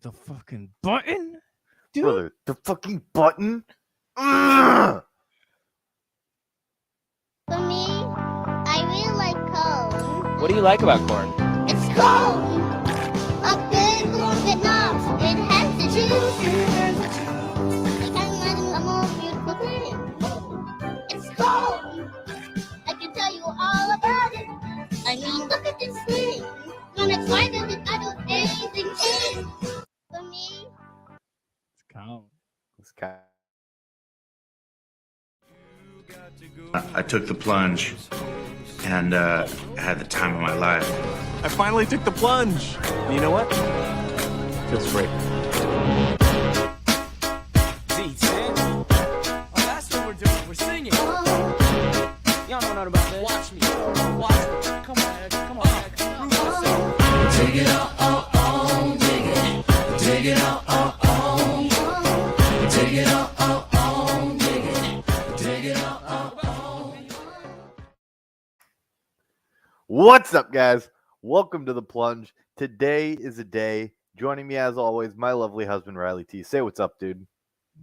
The fucking button, dude. Brother, the fucking button. Ugh! For me, I really like corn. What do you like about corn? It's corn! A big corn that knobs. It has the juice. I can't imagine a more beautiful thing. It's corn! I can tell you all about it. I mean, look at this thing. When it's white and I do anything in. For me, It's count. It's kind I took the plunge and had the time of my life. I finally took the plunge. And you know what? Feels great. D10. Oh, that's what we're doing. We're singing. Y'all know nothing about this. Watch me. Watch me. Come on, Ed. Come on, Ed. Prove yourself. Dig it up, dig it. Dig it up, dig it up, dig it. Dig it up, What's up, guys? Welcome to the Plunge. Today is a day. Joining me, as always, my lovely husband, Riley T. Say what's up, dude.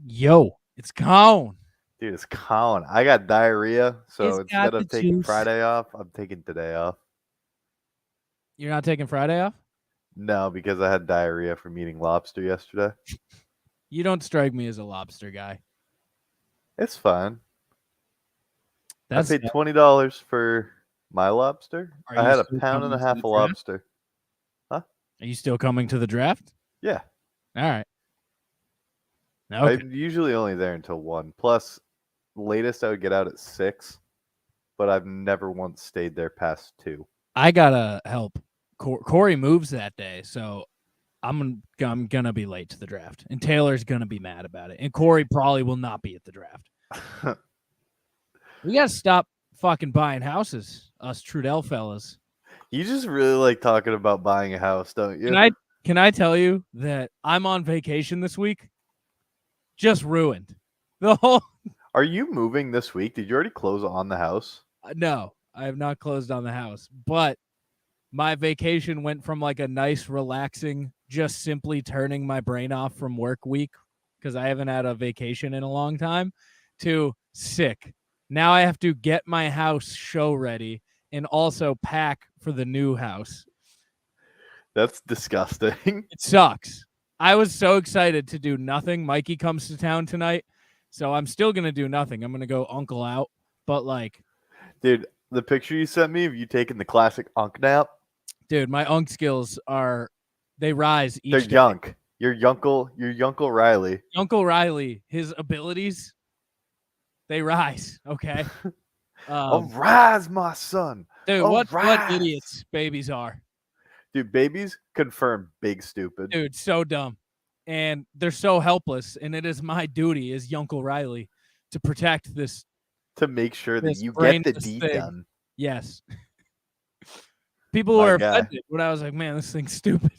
Yo, it's Colin. Dude, it's Colin. I got diarrhea, so He's instead got of the taking juice. Friday off, I'm taking today off. You're not taking Friday off? No, because I had diarrhea from eating lobster yesterday. You don't strike me as a lobster guy. It's fine. That's I paid $20 for my lobster. Are I you had a still pound and a coming to half the of draft? lobster. Are you still coming to the draft? Yeah. All right. Okay. I'm usually only there until 1. Plus, latest I would get out at 6, but I've never once stayed there past 2. I gotta help. Corey moves that day, so I'm gonna be late to the draft, and Taylor's gonna be mad about it, and Corey probably will not be at the draft. We gotta stop fucking buying houses, us Trudell fellas. You just really like talking about buying a house, don't you? Can I tell you that I'm on vacation this week? Just ruined the whole. Are you moving this week? Did you already close on the house? No, I have not closed on the house, but my vacation went from like a nice, relaxing, just simply turning my brain off from work week because I haven't had a vacation in a long time to sick. Now I have to get my house show ready and also pack for the new house. That's disgusting. It sucks. I was so excited to do nothing. Mikey comes to town tonight, so I'm still going to do nothing. I'm going to go uncle out, but like, Dude, the picture you sent me of you taking the classic unk nap, dude, my unk skills they rise each they're day. yunk. Your Yunkle Riley. Uncle Riley, his abilities, they rise, okay? Arise, my son. Dude, what Arise. idiots babies are. Dude, babies confirm big stupid. Dude, so dumb. And they're so helpless, and it is my duty as Uncle Riley to protect this. To make sure that This you get the brainless deed thing. done. Yes. People My were guy. offended when I was like, man, this thing's stupid.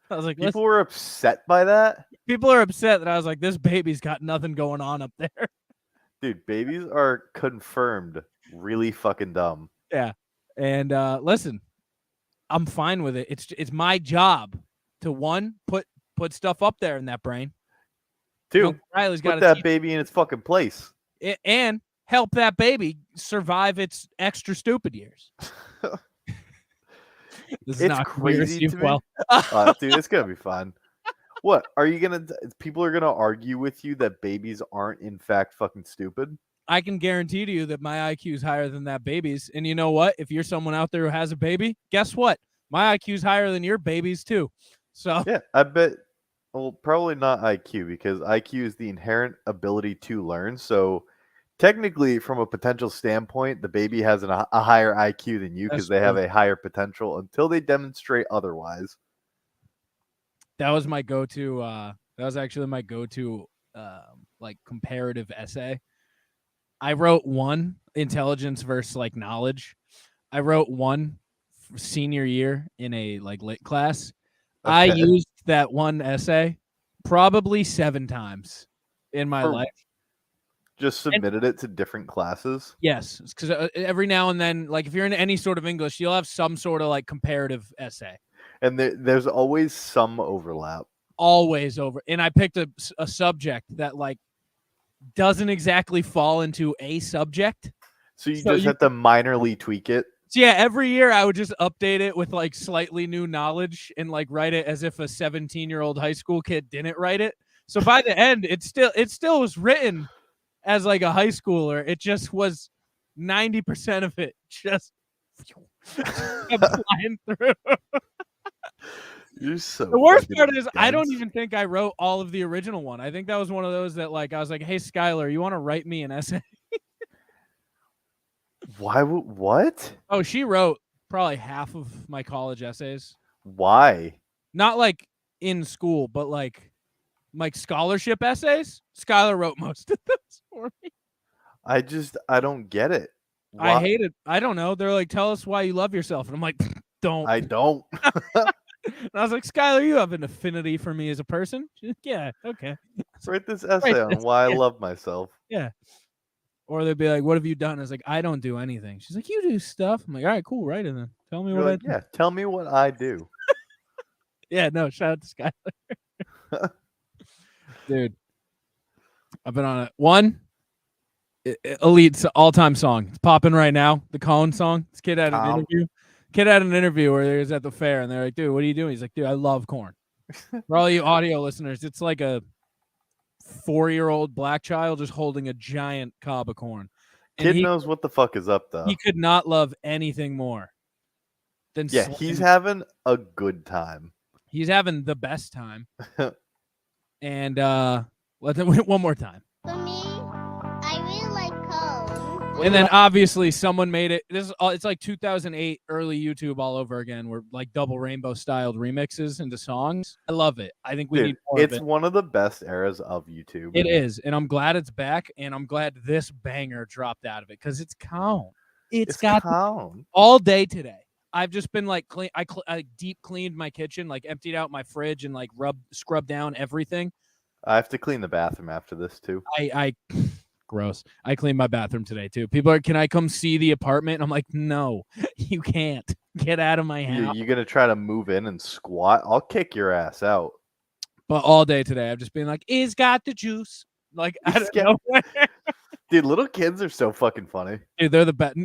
I was like, People were upset by that. people are upset that I was like, this baby's got nothing going on up there. Dude, babies are confirmed really fucking dumb. Yeah. And listen, I'm fine with it. It's my job to put stuff up there in that brain. 2, Uncle Riley's got put that baby in its fucking place. and help that baby survive its extra stupid years. This is It's not crazy crazy. to me. Well, Dude, it's gonna be fun. What are you gonna? People are gonna argue with you that babies aren't in fact fucking stupid. I can guarantee to you that my IQ is higher than that baby's. And you know what? If you're someone out there who has a baby, guess what? My IQ is higher than your baby's too. So Yeah, I bet. Well, probably not IQ because IQ is the inherent ability to learn. So technically, from a potential standpoint, the baby has a higher IQ than you because That's they have true. a higher potential until they demonstrate otherwise. that was my go-to. That was actually my go-to, like comparative essay. I wrote one intelligence versus like knowledge. I wrote one senior year in a like lit class. I Okay. used that one essay probably 7 times in my For- life. Just submitted it to different classes. Yes, because every now and then, like if you're in any sort of English, you'll have some sort of like comparative essay. And there's always some overlap. Always over. And I picked a subject that like doesn't exactly fall into a subject. So you just have to minorly tweak it. So yeah, every year I would just update it with like slightly new knowledge and like write it as if a 17-year-old high school kid didn't write it. So by the end, it still was written as like a high schooler. It just was 90% of it just kept flying through. You're so The worst fucking part is I don't dense. even think I wrote all of the original one. I think that was one of those that like I was like, "Hey Skylar, you want to write me an essay?" Why would what? Oh, she wrote probably half of my college essays. Why? Not like in school, but like scholarship essays. Skylar wrote most of those for me. I don't get it. I Why- hate it. I don't know. They're like, "Tell us why you love yourself," and I'm like, "Don't." I don't. And I was like, "Skylar, you have an affinity for me as a person." She's like, "Yeah, okay." Write this essay on this- why I yeah. love myself. Yeah. Or they'd be like, "What have you done?" I was like, "I don't do anything." She's like, "You do stuff." I'm like, "All right, cool, write it then. Tell me You're what I like, do." yeah, tell me what I do. Yeah, no, shout out to Skylar. Dude, I've been on it. One elite all-time song. It's popping right now. The Colin song. This kid had an Tom. interview. Kid had an interview where he was at the fair, and they're like, "Dude, what are you doing?" He's like, "Dude, I love corn." For all you audio listeners, it's like a 4-year-old black child just holding a giant cob of corn. And Kid knows what the fuck is up though. he could not love anything more than Yeah, he's having a good time. he's having the best time. And let them one more time. For me, I really like cone. And then obviously someone made it. This is it's like 2008 early YouTube all over again, where like double rainbow styled remixes into songs. I love it. I think we Dude, need more of it's it. one of the best eras of YouTube. It is, and I'm glad it's back, and I'm glad this banger dropped out of it because it's calm. It's got count. all day today. I've just been like clean. I deep cleaned my kitchen, like emptied out my fridge, and like scrubbed down everything. I have to clean the bathroom after this too. I gross. I cleaned my bathroom today too. People are, "Can I come see the apartment?" I'm like, "No, you can't. Get out of my house." You're gonna try to move in and squat? I'll kick your ass out. But all day today, I've just been like, "It's got the juice." Like I don't know. Dude, little kids are so fucking funny. Dude, they're the best.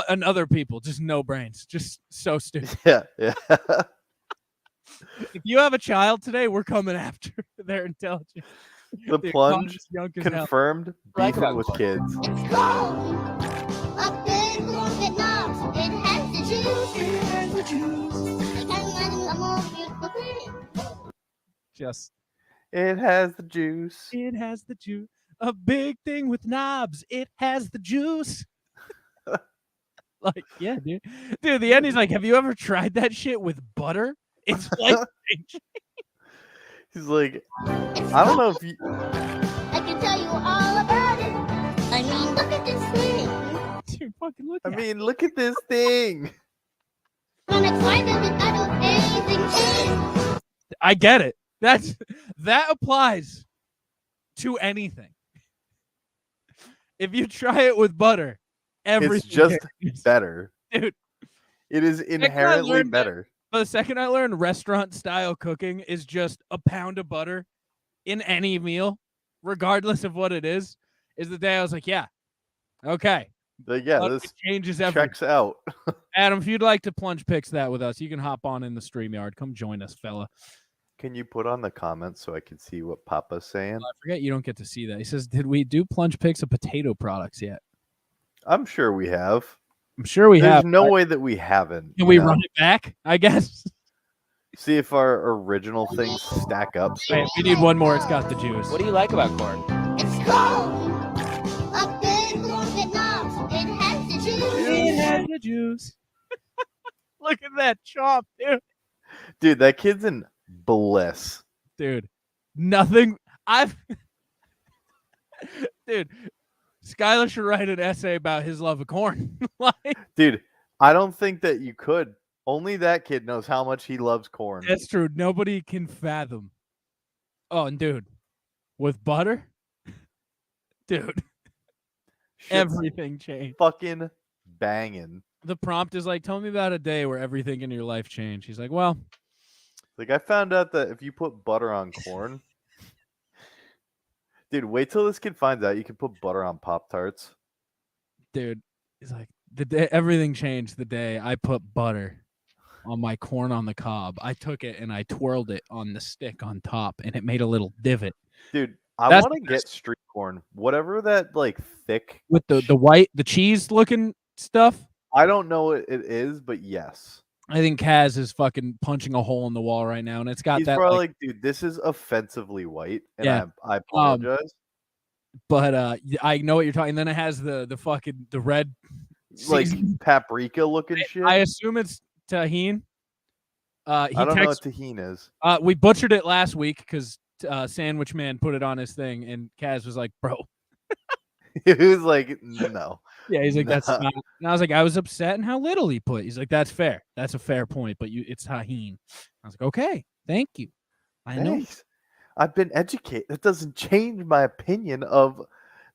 And other people, just no brains, just so stupid. Yeah, yeah. If you have a child today, we're coming after their intelligence. The Dude, Plunge Connor's young as hell. confirmed beefing with kids. It's cone. A big one that knobs. It has the juice. It has the juice. I can't imagine a more beautiful thing. Just It has the juice. it has the juice. A big thing with knobs. It has the juice. Like, yeah, dude. Dude, the end he's like, "Have you ever tried that shit with butter? It's like He's like, It's I don't know cone. if you. I can tell you all about it. I mean, look at this thing. dude, fucking look I at it. mean, look at this thing. When I tried it, I don't anything changed. I get it. That applies to anything. If you try it with butter, everything It's just changes. better. Dude. It is inherently learned that- better. But the second I learned restaurant style cooking is just a pound of butter in any meal, regardless of what it is the day I was like, yeah, okay. Like, yeah, Butter this changes everything. checks out. Adam, if you'd like to plunge picks that with us, you can hop on in the StreamYard. Come join us, fella. Can you put on the comments so I can see what Papa's saying? I forget you don't get to see that. He says, "Did we do plunge picks of potato products yet?" I'm sure we have. I'm sure we There's have. no but way that we haven't. Can you we know? run it back? I guess. See if our original things stack up. Wait, we need one more. It's got the juice. What do you like about corn? It's cone. A big one that knobs. It has the juice. It has the juice. Look at that chop, dude. Dude, that kid's in bliss. Dude, nothing. Dude, Skylar should write an essay about his love of corn. Like, Dude, I don't think that you could. Only that kid knows how much he loves corn. that's true. Nobody can fathom. Oh, and dude, with butter, dude, Shit's everything changed. fucking banging. The prompt is like, "Tell me about a day where everything in your life changed." He's like, "Well, Like I found out that if you put butter on corn, dude, wait till this kid finds out you can put butter on Pop-Tarts. Dude, it's like the day everything changed the day I put butter on my corn on the cob. I took it and I twirled it on the stick on top, and it made a little divot. Dude, I That's want the to get street corn, whatever that like thick. with the cheese looking stuff. I don't know what it is, but yes. I think Kaz is fucking punching a hole in the wall right now, and it's got He's that probably like, like, dude, this is offensively white, and Yeah. I apologize. but I know what you're talking. Then it has the fucking the red Like season. paprika looking shit. I assume it's tahine. He I don't know what texted. tahine is. We butchered it last week because Sandwich Man put it on his thing, and Kaz was like, "Bro." He was like, no. Yeah, he's like, "That's No. not." And I was like, "I was upset in how little he put." He's like, "That's fair. That's a fair point, but it's tahine." I was like, "Okay, thank you. I know." Thanks. I've been educated. That doesn't change my opinion of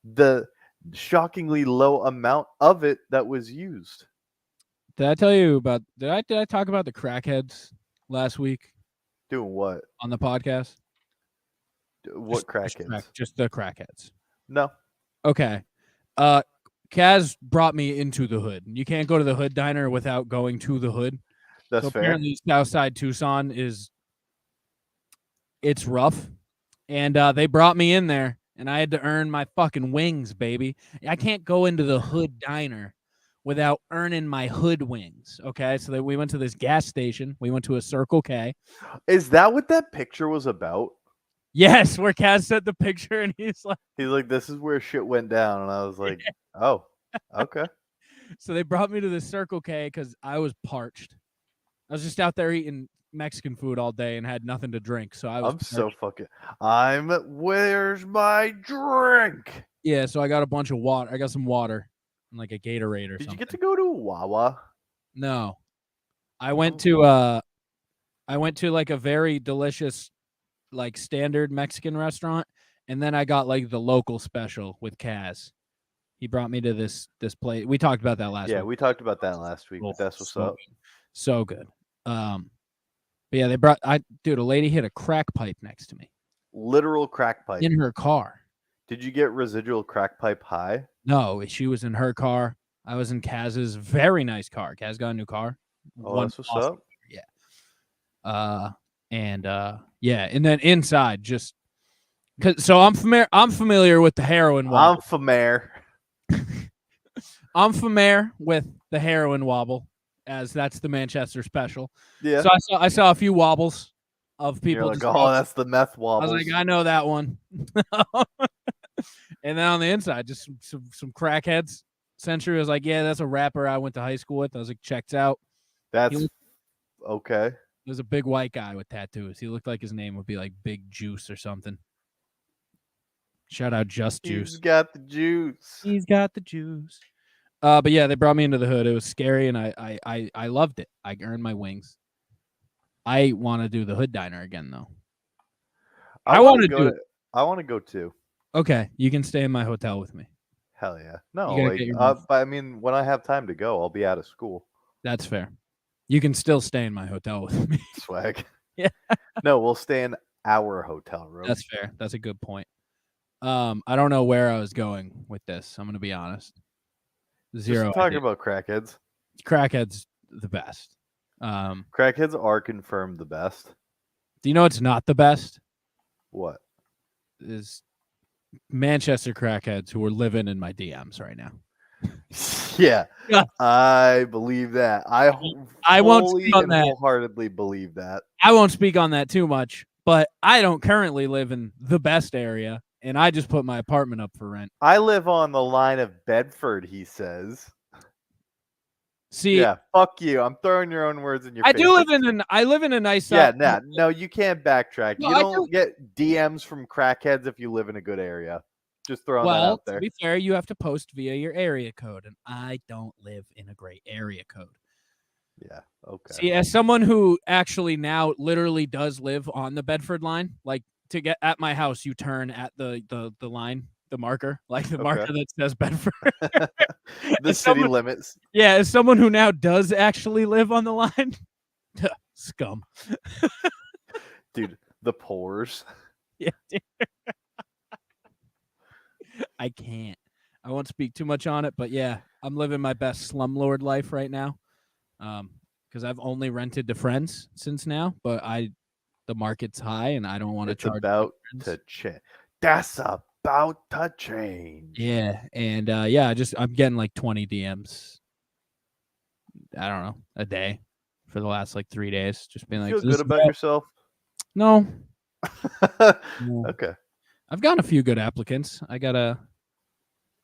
the shockingly low amount of it that was used. Did I tell you about? Did I talk about the crackheads last week Doing what? on the podcast? What crackheads? Just the crackheads. No. Okay. Kaz brought me into the hood. You can't go to the hood diner without going to the hood. That's So fair. apparently Southside Tucson it's rough. And they brought me in there and I had to earn my fucking wings, baby. I can't go into the hood diner without earning my hood wings. Okay. So we went to this gas station. We went to a Circle K. Is that what that picture was about? Yes, where Kaz sent the picture and he's like, this is where shit went down. And I was like, oh, okay. So they brought me to the Circle K because I was parched. I was just out there eating Mexican food all day and had nothing to drink. So I was where's my drink? Yeah, so I got a bunch of water. I got some water and like a Gatorade or something. Did you get to go to a Wawa? No. I went to like a very delicious like standard Mexican restaurant, and then I got like the local special with Kaz. He brought me to this place. We talked about that last week. Yeah, we talked about that last week, but that's what's up. So good. But yeah, a lady hit a crack pipe next to me. Literal crack pipe. In her car. Did you get residual crack pipe high? No, she was in her car. I was in Kaz's very nice car. Kaz got a new car. Oh, that's what's up. Yeah. Yeah, and then inside just so I'm familiar with the heroin wobble. I'm familiar with the heroin wobble, as that's the Manchester special. Yeah. So I saw a few wobbles of people. You're like, oh, that's the meth wobbles. I was like, I know that one. And then on the inside, just some crackheads. Century was like, yeah, that's a rapper I went to high school with. I was like, checks out. That's okay. There's a big white guy with tattoos. He looked like his name would be like Big Juice or something. Shout out Just Juice. He's got the juice. He's got the juice. But yeah, they brought me into the hood. It was scary, and I loved it. I earned my wings. I want to do the hood diner again, though. I want to do it. I want to go too. Okay, you can stay in my hotel with me. Hell yeah. No, but I mean, when I have time to go, I'll be out of school. That's fair. You can still stay in my hotel with me. Swag. Yeah. No, we'll stay in our hotel room. That's fair. That's a good point. I don't know where I was going with this. I'm going to be honest. Zero. Just talking about crackheads. Crackheads, the best. Crackheads are confirmed the best. Do you know it's not the best? What? Is Manchester crackheads who are living in my DMs right now. Yeah, I believe that. I won't speak on that. Wholeheartedly believe that. I won't speak on that too much, but I don't currently live in the best area, and I just put my apartment up for rent. I live on the line of Bedford, he says. See, yeah, fuck you. I'm throwing your own words in your face. I live in a nice no, you can't backtrack. No, you don't get DMs from crackheads if you live in a good area. Just throwing that out there. To be fair, you have to post via your area code, and I don't live in a great area code. Yeah, okay. See, as someone who actually now literally does live on the Bedford line, like to get at my house, you turn at the line, the marker, like the marker that says Bedford. The city limits. Yeah, as someone who now does actually live on the line, scum. Dude, the pores. Yeah, dude. I can't. I won't speak too much on it, but yeah, I'm living my best slumlord life right now. Because I've only rented to friends since now, but the market's high and I don't want to It's charge my about friends. to change. That's about to change. Yeah, and I'm getting like 20 DMs. I don't know, a day for the last like 3 days. Just being You like, feel "Is this good about about-" yourself? No, no. Okay. I've gotten a few good applicants. I gotta.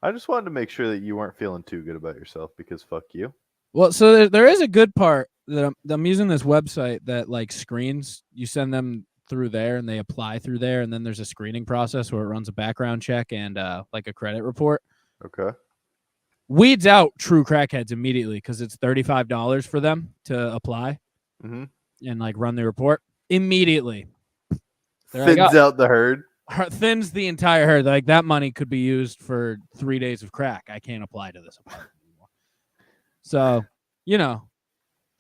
I just wanted to make sure that you weren't feeling too good about yourself because fuck you. Well, so there is a good part that I'm using this website that like screens. You send them through there and they apply through there, and then there's a screening process where it runs a background check and like a credit report. Okay. Weeds out true crackheads immediately because it's $35 for them to apply Mm-hmm. and like run the report immediately. They're like, Thins out the herd. thins the entire herd. Like that money could be used for 3 days of crack. I can't apply to this apartment anymore. So,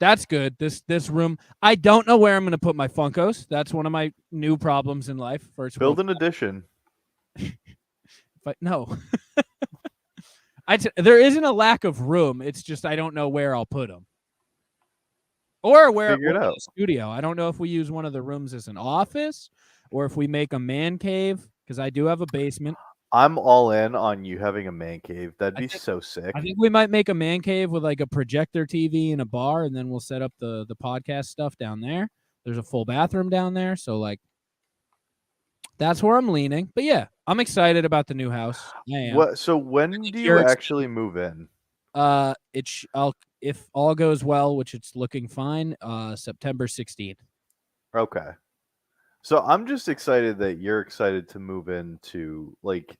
that's good. This room, I don't know where I'm going to put my Funkos. That's one of my new problems in life. First Build world an addition. but no. There isn't a lack of room. It's just I don't know where I'll put them. Or where Figure it or out. the studio. I don't know if we use one of the rooms as an office or if we make a man cave because I do have a basement. I'm all in on you having a man cave. That'd be so sick. I think we might make a man cave with like a projector TV and a bar, and then we'll set up the podcast stuff down there. There's a full bathroom down there, so like that's where I'm leaning. But yeah, I'm excited about the new house. I am. What? So when do you actually move in? If all goes well, which it's looking fine, September 16th. Okay. So I'm just excited that you're excited to move into like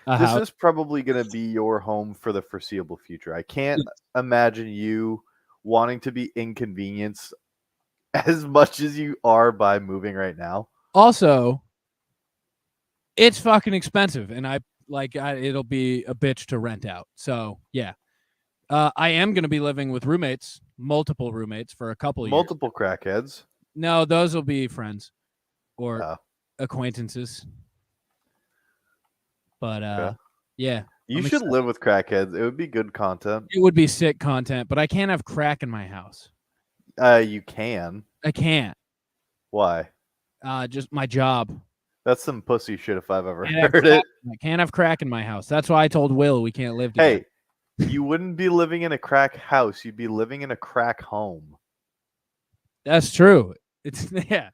this house. is probably going to be your home for the foreseeable future. I can't imagine you wanting to be inconvenienced as much as you are by moving right now. Also, it's fucking expensive, and it'll be a bitch to rent out. So yeah, I am going to be living with roommates, multiple roommates for a couple years. Multiple crackheads. No, those will be friends or Oh. acquaintances. But Okay. yeah, You I'm should excited. live with crackheads. It would be good content. It would be sick content, but I can't have crack in my house. You can. I can't. Why? Just my job. That's some pussy shit if I've ever Can't have heard crack- it. I can't have crack in my house. That's why I told Will we can't live together. Hey, you wouldn't be living in a crack house. You'd be living in a crack home. That's true. It's yeah.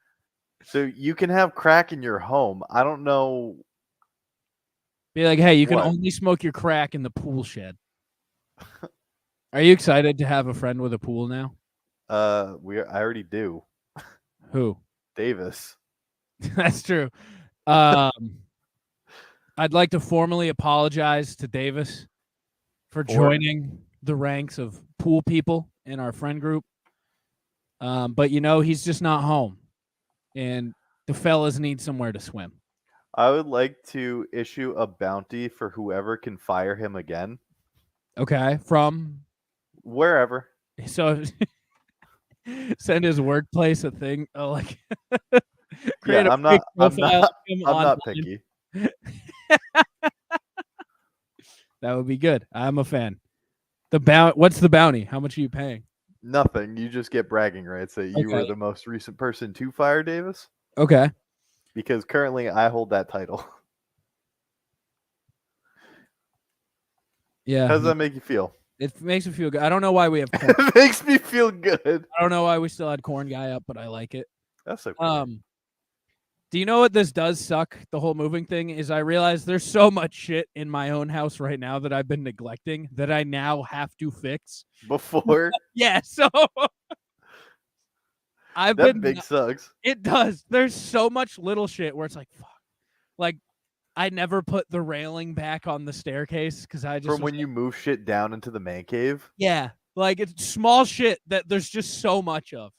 So you can have crack in your home. I don't know. Be like, hey, you can What? only smoke your crack in the pool shed. Are you excited to have a friend with a pool now? I already do. Who? Davis. That's true. I'd like to formally apologize to Davis for joining the ranks of pool people in our friend group. But he's just not home, and the fellas need somewhere to swim. I would like to issue a bounty for whoever can fire him again. Okay, from Wherever. so send his workplace a thing. Create Yeah, a I'm not profile of him I'm not online. picky. That would be good. I'm a fan. What's the bounty? How much are you paying? Nothing. You just get bragging rights that you were Okay. the most recent person to fire Davis. Okay. Because currently I hold that title. Yeah. How does that make you feel? It makes me feel good. I don't know why we have corn. It makes me feel good. I don't know why we still had corn guy up, but I like it. That's okay. Do you know what this does suck? The whole moving thing is I realize there's so much shit in my own house right now that I've been neglecting that I now have to fix. Before Yeah, so that big sucks. It does. There's so much little shit where it's like, fuck. Like, I never put the railing back on the staircase because I just From when you move shit down into the man cave. yeah, like it's small shit that there's just so much of.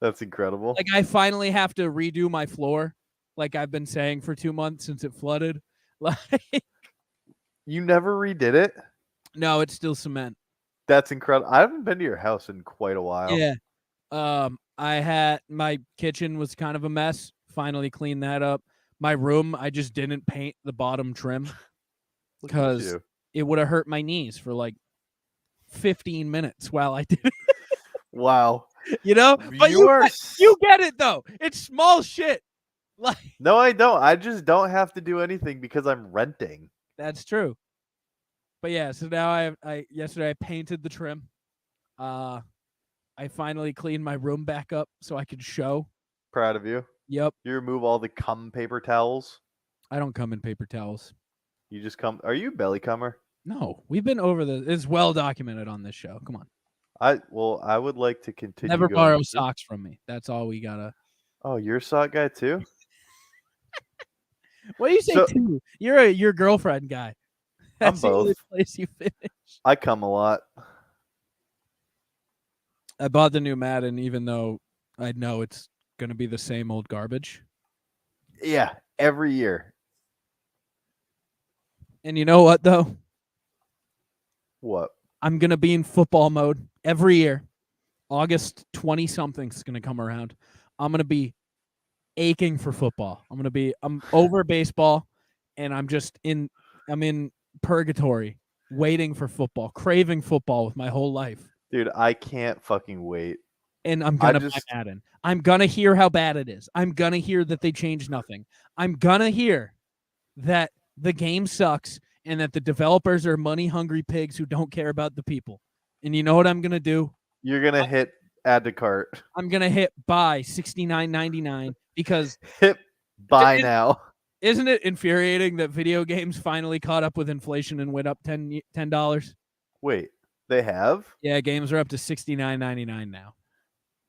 That's incredible. Like I finally have to redo my floor, like I've been saying for 2 months since it flooded. Like You never redid it? no, it's still cement. That's incredible. I haven't been to your house in quite a while. Yeah. I had my kitchen was kind of a mess, finally cleaned that up. My room, I just didn't paint the bottom trim Look at because you. it would have hurt my knees for like 15 minutes while I did it. Wow. You know? But You are you get it though. It's small shit. Like No, I don't. I just don't have to do anything because I'm renting. that's true. But yeah, so now yesterday I painted the trim. I finally cleaned my room back up so I could show. Proud of you. Yep. You remove all the cum paper towels. I don't come in paper towels. You just come. Are you a belly cummer? No, we've been over it's well documented on this show. Come on. I would like to continue. Never going borrow through- socks from me. That's all we gotta. Oh, you're a sock guy too? What do you say So- too? You're your girlfriend guy. I'm That's the only both. place you finish. I cum a lot. I bought the new Madden, even though I know it's gonna be the same old garbage. Yeah, every year. And you know what though? What? I'm gonna be in football mode every year. August 20 something's gonna come around. I'm gonna be aching for football. I'm over baseball, and I'm in purgatory, waiting for football, craving football with my whole life. Dude, I can't fucking wait. And I'm gonna buy just- Madden. I'm gonna hear how bad it is. I'm gonna hear that they changed nothing. I'm gonna hear that the game sucks and that the developers are money hungry pigs who don't care about the people. And you know what I'm gonna do? You're gonna hit add to cart. I'm gonna hit buy $69.99 because Hit buy It- now. isn't it infuriating that video games finally caught up with inflation and went up $10? Wait, they have? Yeah, games are up to $69.99 now.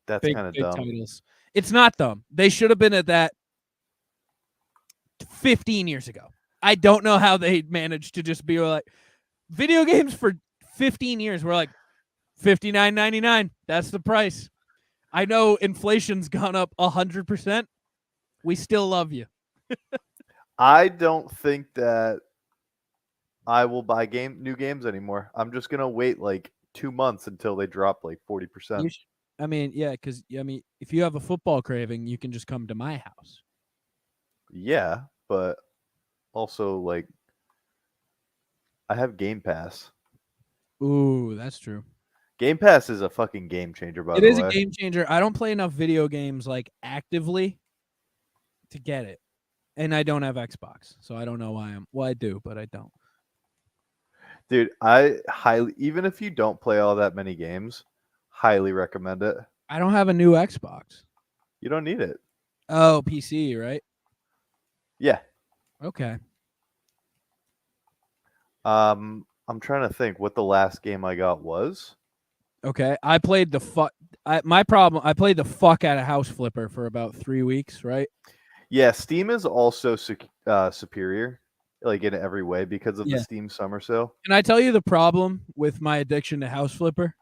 That's Big, kind of big dumb. titles. It's not dumb. They should have been at that 15 years ago. I don't know how they managed to just be like video games for 15 years. We're like $59.99. That's the price. I know inflation's gone up 100%. We still love you. I don't think that I will buy new games anymore. I'm just gonna wait like 2 months until they drop like 40%. You I mean, yeah, because if you have a football craving, you can just come to my house. Yeah, but also like I have Game Pass. Ooh, that's true. Game Pass is a fucking game changer, by It the is way. a game changer. I don't play enough video games like actively to get it. And I don't have Xbox, so I don't know why I do, but I don't. Dude, even if you don't play all that many games, highly recommend it. I don't have a new Xbox. You don't need it. Oh, PC, right? Yeah. Okay. I'm trying to think what the last game I got was. Okay. I played the fuck. I played the fuck out of House Flipper for about 3 weeks, right? Yeah, Steam is also superior, like in every way, because of Yeah. the Steam Summer Sale. Can I tell you the problem with my addiction to House Flipper?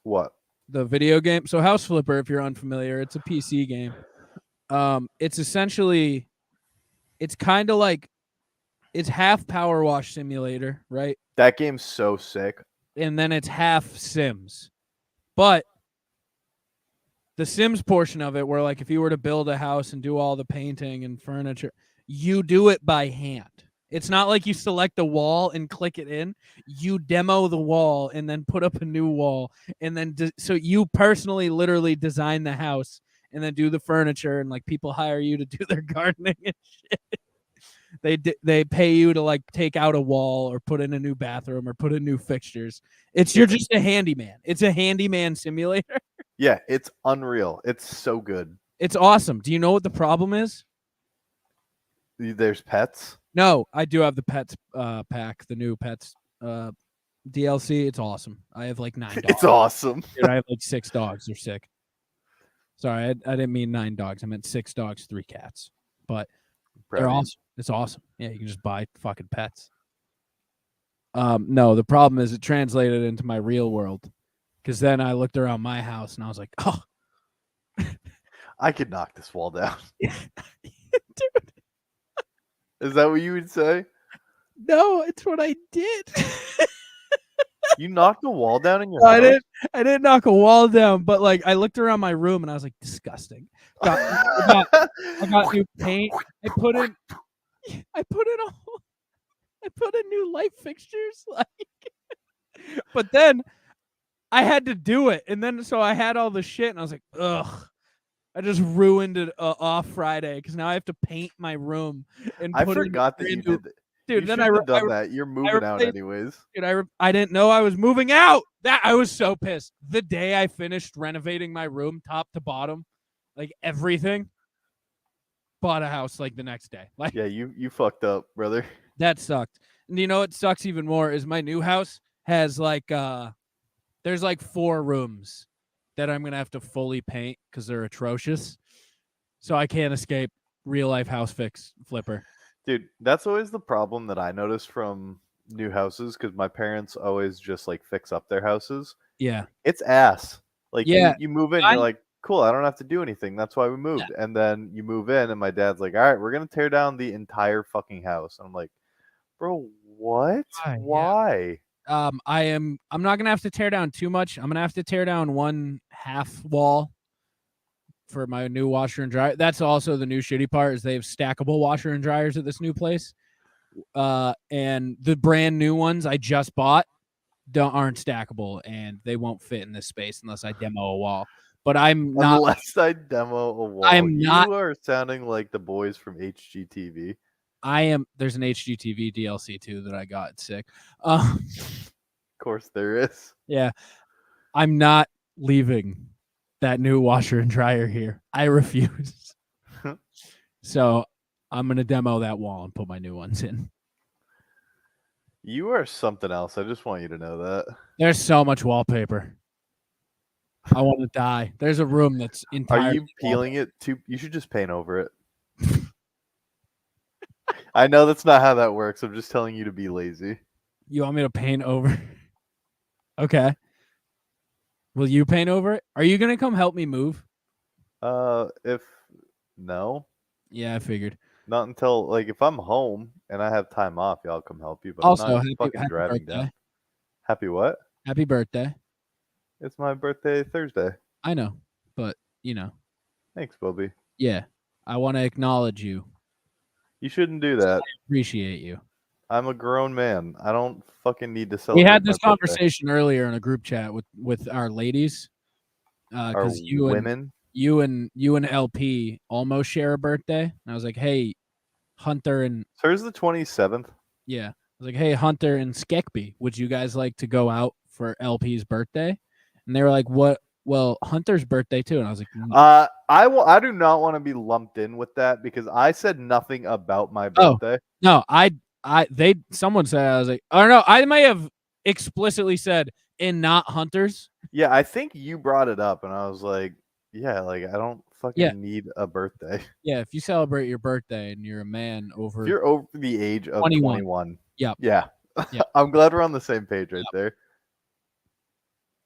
What? The video game. So House Flipper, if you're unfamiliar, it's a PC game. It's essentially, it's kind of like, it's half Power Wash Simulator, right? That game's so sick. And then it's half Sims. But the Sims portion of it, where like if you were to build a house and do all the painting and furniture, you do it by hand. It's not like you select a wall and click it in. You demo the wall and then put up a new wall. And then so you personally literally design the house and then do the furniture, and like people hire you to do their gardening and shit. They pay you to like take out a wall or put in a new bathroom or put in new fixtures. You're just a handyman. It's a handyman simulator. Yeah, it's unreal. It's so good. It's awesome. Do you know what the problem is? There's pets. No, I do have the pets pack, the new pets DLC. It's awesome. I have like 9 dogs. It's awesome. Dude, I have like 6 dogs. They're sick. Sorry, I didn't mean 9 dogs. I meant 6 dogs, 3 cats. But they're awesome. It's awesome. Yeah, you can just buy fucking pets. No, the problem is it translated into my real world. Because then I looked around my house and I was like, oh. I could knock this wall down. Dude. Is that what you would say? No, it's what I did. You knocked a wall down in your No, house? I didn't knock a wall down, but like I looked around my room and I was like, disgusting. I got new paint. I put in new light fixtures. Like, but then I had to do it, and then so I had all the shit, and I was like, ugh. I just ruined it off Friday because now I have to paint my room and I put forgot that in you new. did that. Dude, You then shouldn't have done that. You're moving out replaced- anyways. Dude, I didn't know I was moving out. That I was so pissed. The day I finished renovating my room, top to bottom, like everything, bought a house like the next day. Like Yeah, you fucked up, brother. that sucked. And you know what sucks even more is my new house has like there's like 4 rooms that I'm gonna have to fully paint because they're atrocious. So I can't escape real life house flipper. Dude, that's always the problem that I notice from new houses because my parents always just like fix up their houses. Yeah. It's ass. Like Yeah, you move in, I- you're like, cool, I don't have to do anything. That's why we moved. And then you move in, and my dad's like, all right, we're gonna tear down the entire fucking house. And I'm like, bro, what? Yeah. Why? I'm not gonna have to tear down too much. I'm gonna have to tear down 1/2 wall for my new washer and dryer. That's also the new shitty part is they have stackable washer and dryers at this new place. And the brand new ones I just bought aren't stackable, and they won't fit in this space unless I demo a wall. But I'm not. Unless I demo a wall. I'm not- You are sounding like the boys from HGTV. I am. There's an HGTV DLC too that I got. It's sick. Of course there is. Yeah, I'm not leaving that new washer and dryer here. I refuse. So I'm gonna demo that wall and put my new ones in. You are something else. I just want you to know that. There's so much wallpaper. I want to die. There's a room that's Are entirely you peeling it too? You should just paint over it. I know that's not how that works. I'm just telling you to be lazy. You want me to paint over? Okay. Will you paint over it? Are you gonna come help me move? If no, Yeah, I figured. not until like if I'm home and I have time off, y'all come help you. But Also, I'm not happy fucking driving birthday. down. Happy what? Happy birthday. It's my birthday Thursday. I know, but you know, Thanks, Bobby. yeah. I want to acknowledge you. You shouldn't do that. Appreciate you. I'm a grown man. I don't fucking need to We celebrate. had this my birthday. conversation earlier in a group chat with our ladies. Are Because you women? and LP almost share a birthday. And I was like, hey, Hunter and So here's the 27th. yeah. I was like, hey, Hunter and Skekby, would you guys like to go out for LP's birthday? And they were like, what? Well, Hunter's birthday too. And I was like, I do not want to be lumped in with that because I said nothing about my Oh. birthday. no, someone said, I was like, I don't know. I may have explicitly said in not Hunter's. Yeah, I think you brought it up, and I was like, yeah, like I don't fucking need a birthday. Yeah, if you celebrate your birthday and you're a man over If you're over the age of 21. 21. Yep. Yeah. Yep. I'm glad we're on the same page right there.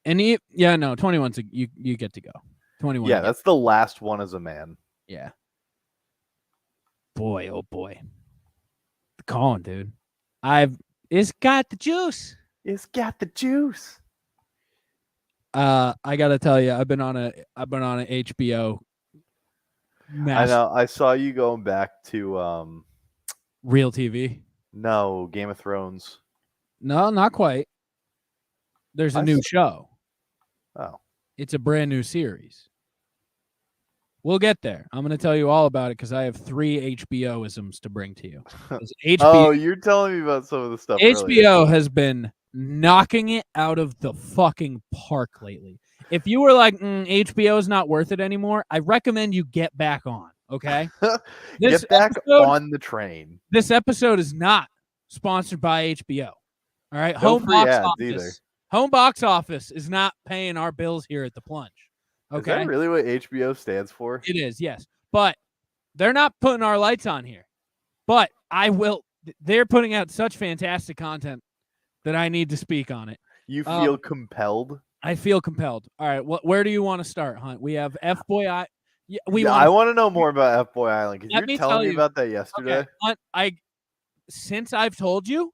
and 21's you get to go. 21. Yeah, that's the last one as a man. Yeah. Boy, oh boy. The Colin, dude. It's got the juice. It's got the juice. I gotta tell you, I've been on a HBO I know. I saw you going back to real TV. no, Game of Thrones. No, not quite. There's a I new saw- show. Oh. It's a brand new series. We'll get there. I'm going to tell you all about it because I have 3 HBO-isms to bring to you. 'Cause Oh, you're telling me about some of the stuff. HBO earlier. has been knocking it out of the fucking park lately. If you were like, HBO is not worth it anymore, I recommend you get back on, okay? This Get back episode- on the train. This episode is not sponsored by HBO. All right? No free ads either. Home box office is not paying our bills here at the Plunge. Is Okay? that really what HBO stands for? It is, yes. But they're not putting our lights on here. But they're putting out such fantastic content that I need to speak on it. You feel compelled? I feel compelled. All right, where do you want to start, Hunt? We have F Boy I. Yeah, I want to know more about F Boy Island because Let you're me telling tell me you- about that yesterday. Okay, Hunt, since I've told you,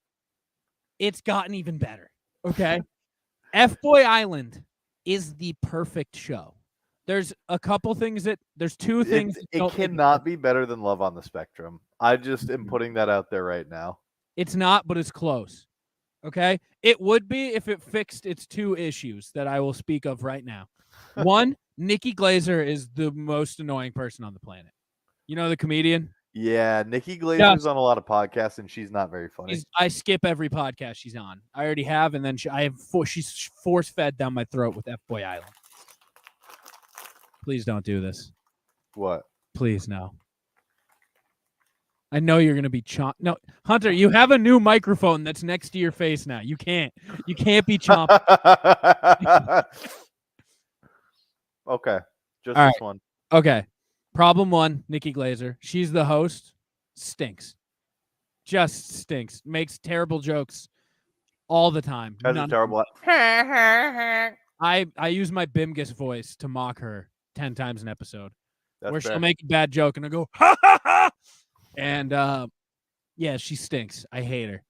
it's gotten even better. Okay, F-Boy Island is the perfect show. There's a couple things there's two things. It cannot be better than Love on the Spectrum. I just am putting that out there right now. It's not, but it's close. Okay? It would be if it fixed its two issues that I will speak of right now. One, Nikki Glazer is the most annoying person on the planet. You know the comedian? Yeah, Nikki Glazer's on a lot of podcasts, and she's not very funny. I skip every podcast she's on. I already have, and then she's force-fed down my throat with F-Boy Island. Please don't do this. What? Please, no. I know you're going to be No, Hunter, you have a new microphone that's next to your face now. You can't be chomping. Okay. Just All this right. one. Okay. Problem one, Nikki Glazer. She's the host. Stinks. Just stinks. Makes terrible jokes all the time. That's a terrible. I use my Bimgus voice to mock her 10 times an episode. That's where fair. she'll make a bad joke and I go, ha ha ha. And yeah, she stinks. I hate her.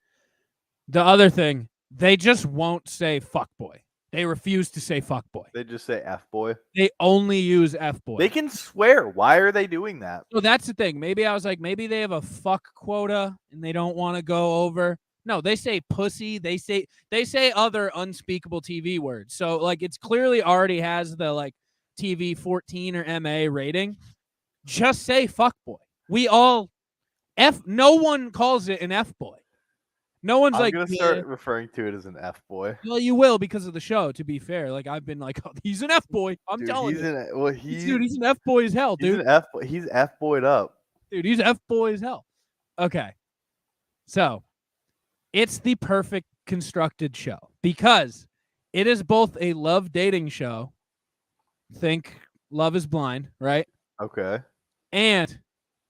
The other thing, they just won't say fuckboy. They refuse to say fuckboy. They just say F-boy. They only use F-boy. They can swear. Why are they doing that? So that's the thing. Maybe I was like, maybe they have a fuck quota and they don't want to go over. No, they say pussy. They say other unspeakable TV words. So like it's clearly already has the like TV 14 or MA rating. Just say fuckboy. We all no one calls it an F-boy. No one's I'm gonna start referring to it as an F-boy. Well, you will because of the show, to be fair. Like I've been like, oh, he's an F-boy. I'm telling you. He's an F-boy as hell, dude. He's F-boyed up. Dude, he's F-boy as hell. Okay. So it's the perfect constructed show because it is both a love dating show. Think Love is Blind, right? Okay. And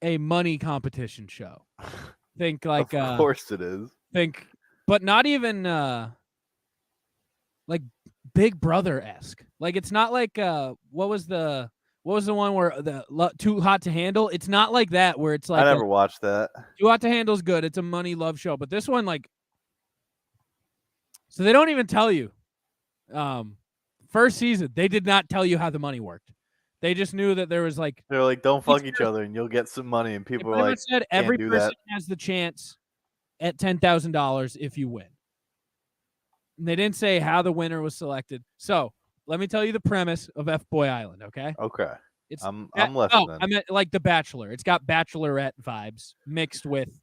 a money competition show. Think like of course it is. But not even like Big Brother-esque. Like it's not like what was the one where Too Hot to Handle? It's not like that where it's like I never watched that. Too Hot to Handle's good. It's a money love show, but this one like so they don't even tell you. First season, they did not tell you how the money worked. They just knew that there was like they're like, don't fuck each other and you'll get some money, and people were like, said every person has the chance at $10,000 if you win. And they didn't say how the winner was selected. So let me tell you the premise of F-Boy Island, okay? Okay. I'm listening. Oh, I meant like The Bachelor. It's got Bachelorette vibes mixed with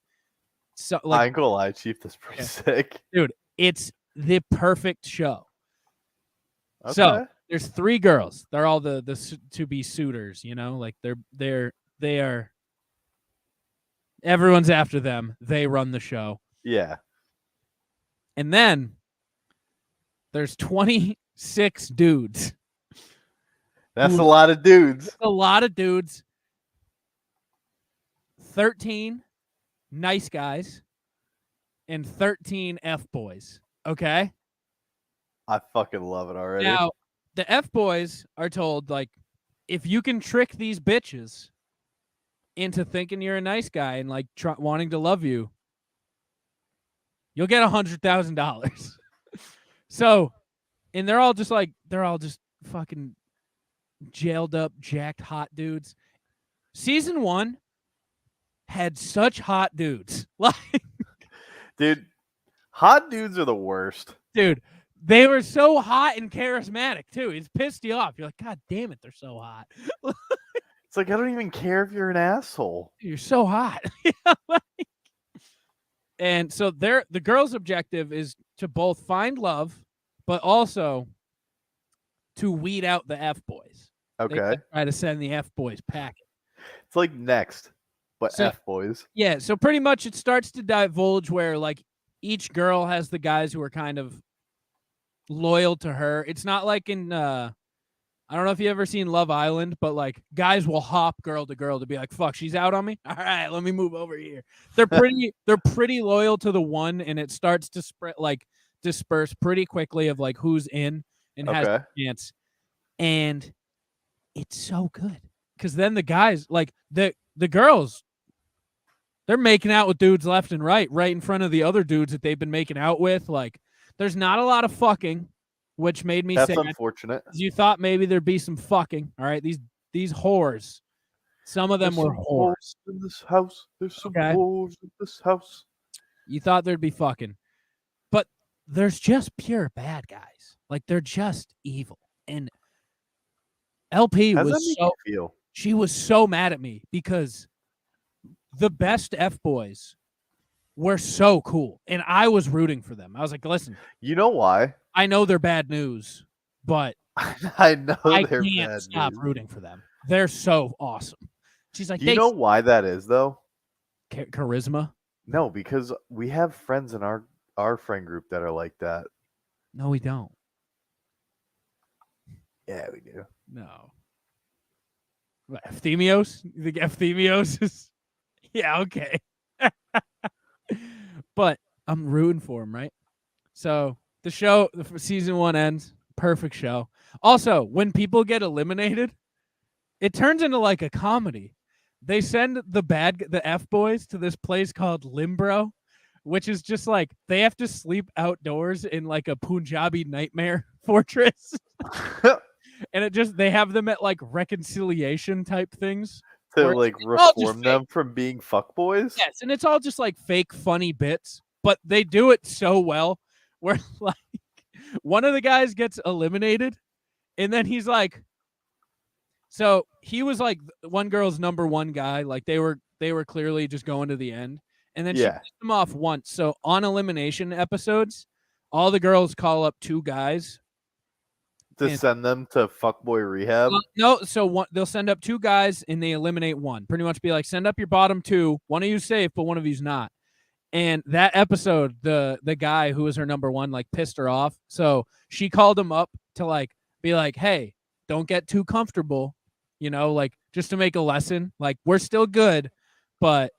I ain't gonna lie, Chief, that's pretty sick. Dude, it's the perfect show. Okay. So there's 3 girls. They're all the to be suitors, you know, like they are. Everyone's after them. They run the show. Yeah. And then there's 26 dudes. That's a lot of dudes. A lot of dudes. 13 nice guys and 13 F-boys. Okay? I fucking love it already. Now, the F-boys are told, like, if you can trick these bitches into thinking you're a nice guy and, like, wanting to love you, you'll get $100,000. So, and they're all just fucking jailed up, jacked, hot dudes. Season 1 had such hot dudes. Like, dude, hot dudes are the worst. Dude, they were so hot and charismatic too. It's pissed you off. You're like, God damn it, they're so hot. It's like I don't even care if you're an asshole. You're so hot. And so the girl's objective is to both find love, but also to weed out the F-boys. Okay. They try to send the F-boys packing. It's like Next, but So- F-boys. Yeah, so pretty much it starts to divulge where like each girl has the guys who are kind of loyal to her. It's not like in I don't know if you ever seen Love Island, but like guys will hop girl to girl to be like, fuck, she's out on me. All right, let me move over here. They're pretty loyal to the one, and it starts to disperse pretty quickly of like who's in and has a chance. And it's so good. Because then the guys, like the girls, they're making out with dudes left and right in front of the other dudes that they've been making out with. Like, there's not a lot of fucking. which made me That's sad. unfortunate. You thought maybe there'd be some fucking. All right, these whores. Some of them There's were some whores. whores in this house. There's some Okay. whores in this house. You thought there'd be fucking, but there's just pure bad guys. Like they're just evil. And LP How does that was make so you feel? she was so mad at me because the best F boys were so cool, and I was rooting for them. I was like, listen, You know why? I know they're bad news, but I know I they're can't bad stop news. rooting for them. They're so awesome. She's like, Do you know why that is, though? charisma? No, because we have friends in our friend group that are like that. No, we don't. Yeah, we do. No. What, Ephthemios? You think Ephthemios is... Yeah, okay. But I'm rooting for him, right? So the show, season 1 ends. Perfect show. Also, when people get eliminated, it turns into like a comedy. They send the F boys to this place called Limbro, which is just like they have to sleep outdoors in like a Punjabi nightmare fortress. And they have them at like reconciliation type things. To Where like it's all just reform them from being fuckboys? Yes, and it's all just like fake funny bits, but they do it so well where like one of the guys gets eliminated and then he's like, so he was like one girl's number one guy, like they were clearly just going to the end, and then she Yeah. pissed him off once. So on elimination episodes, all the girls call up 2 guys. To And- send them to fuckboy rehab? No, so they'll send up 2 guys and they eliminate one. Pretty much be like, send up your bottom 2. One of you's safe, but one of you's not. And that episode, the guy who was her number one, like pissed her off. So she called him up to like be like, hey, don't get too comfortable, like just to make a lesson. Like, we're still good, but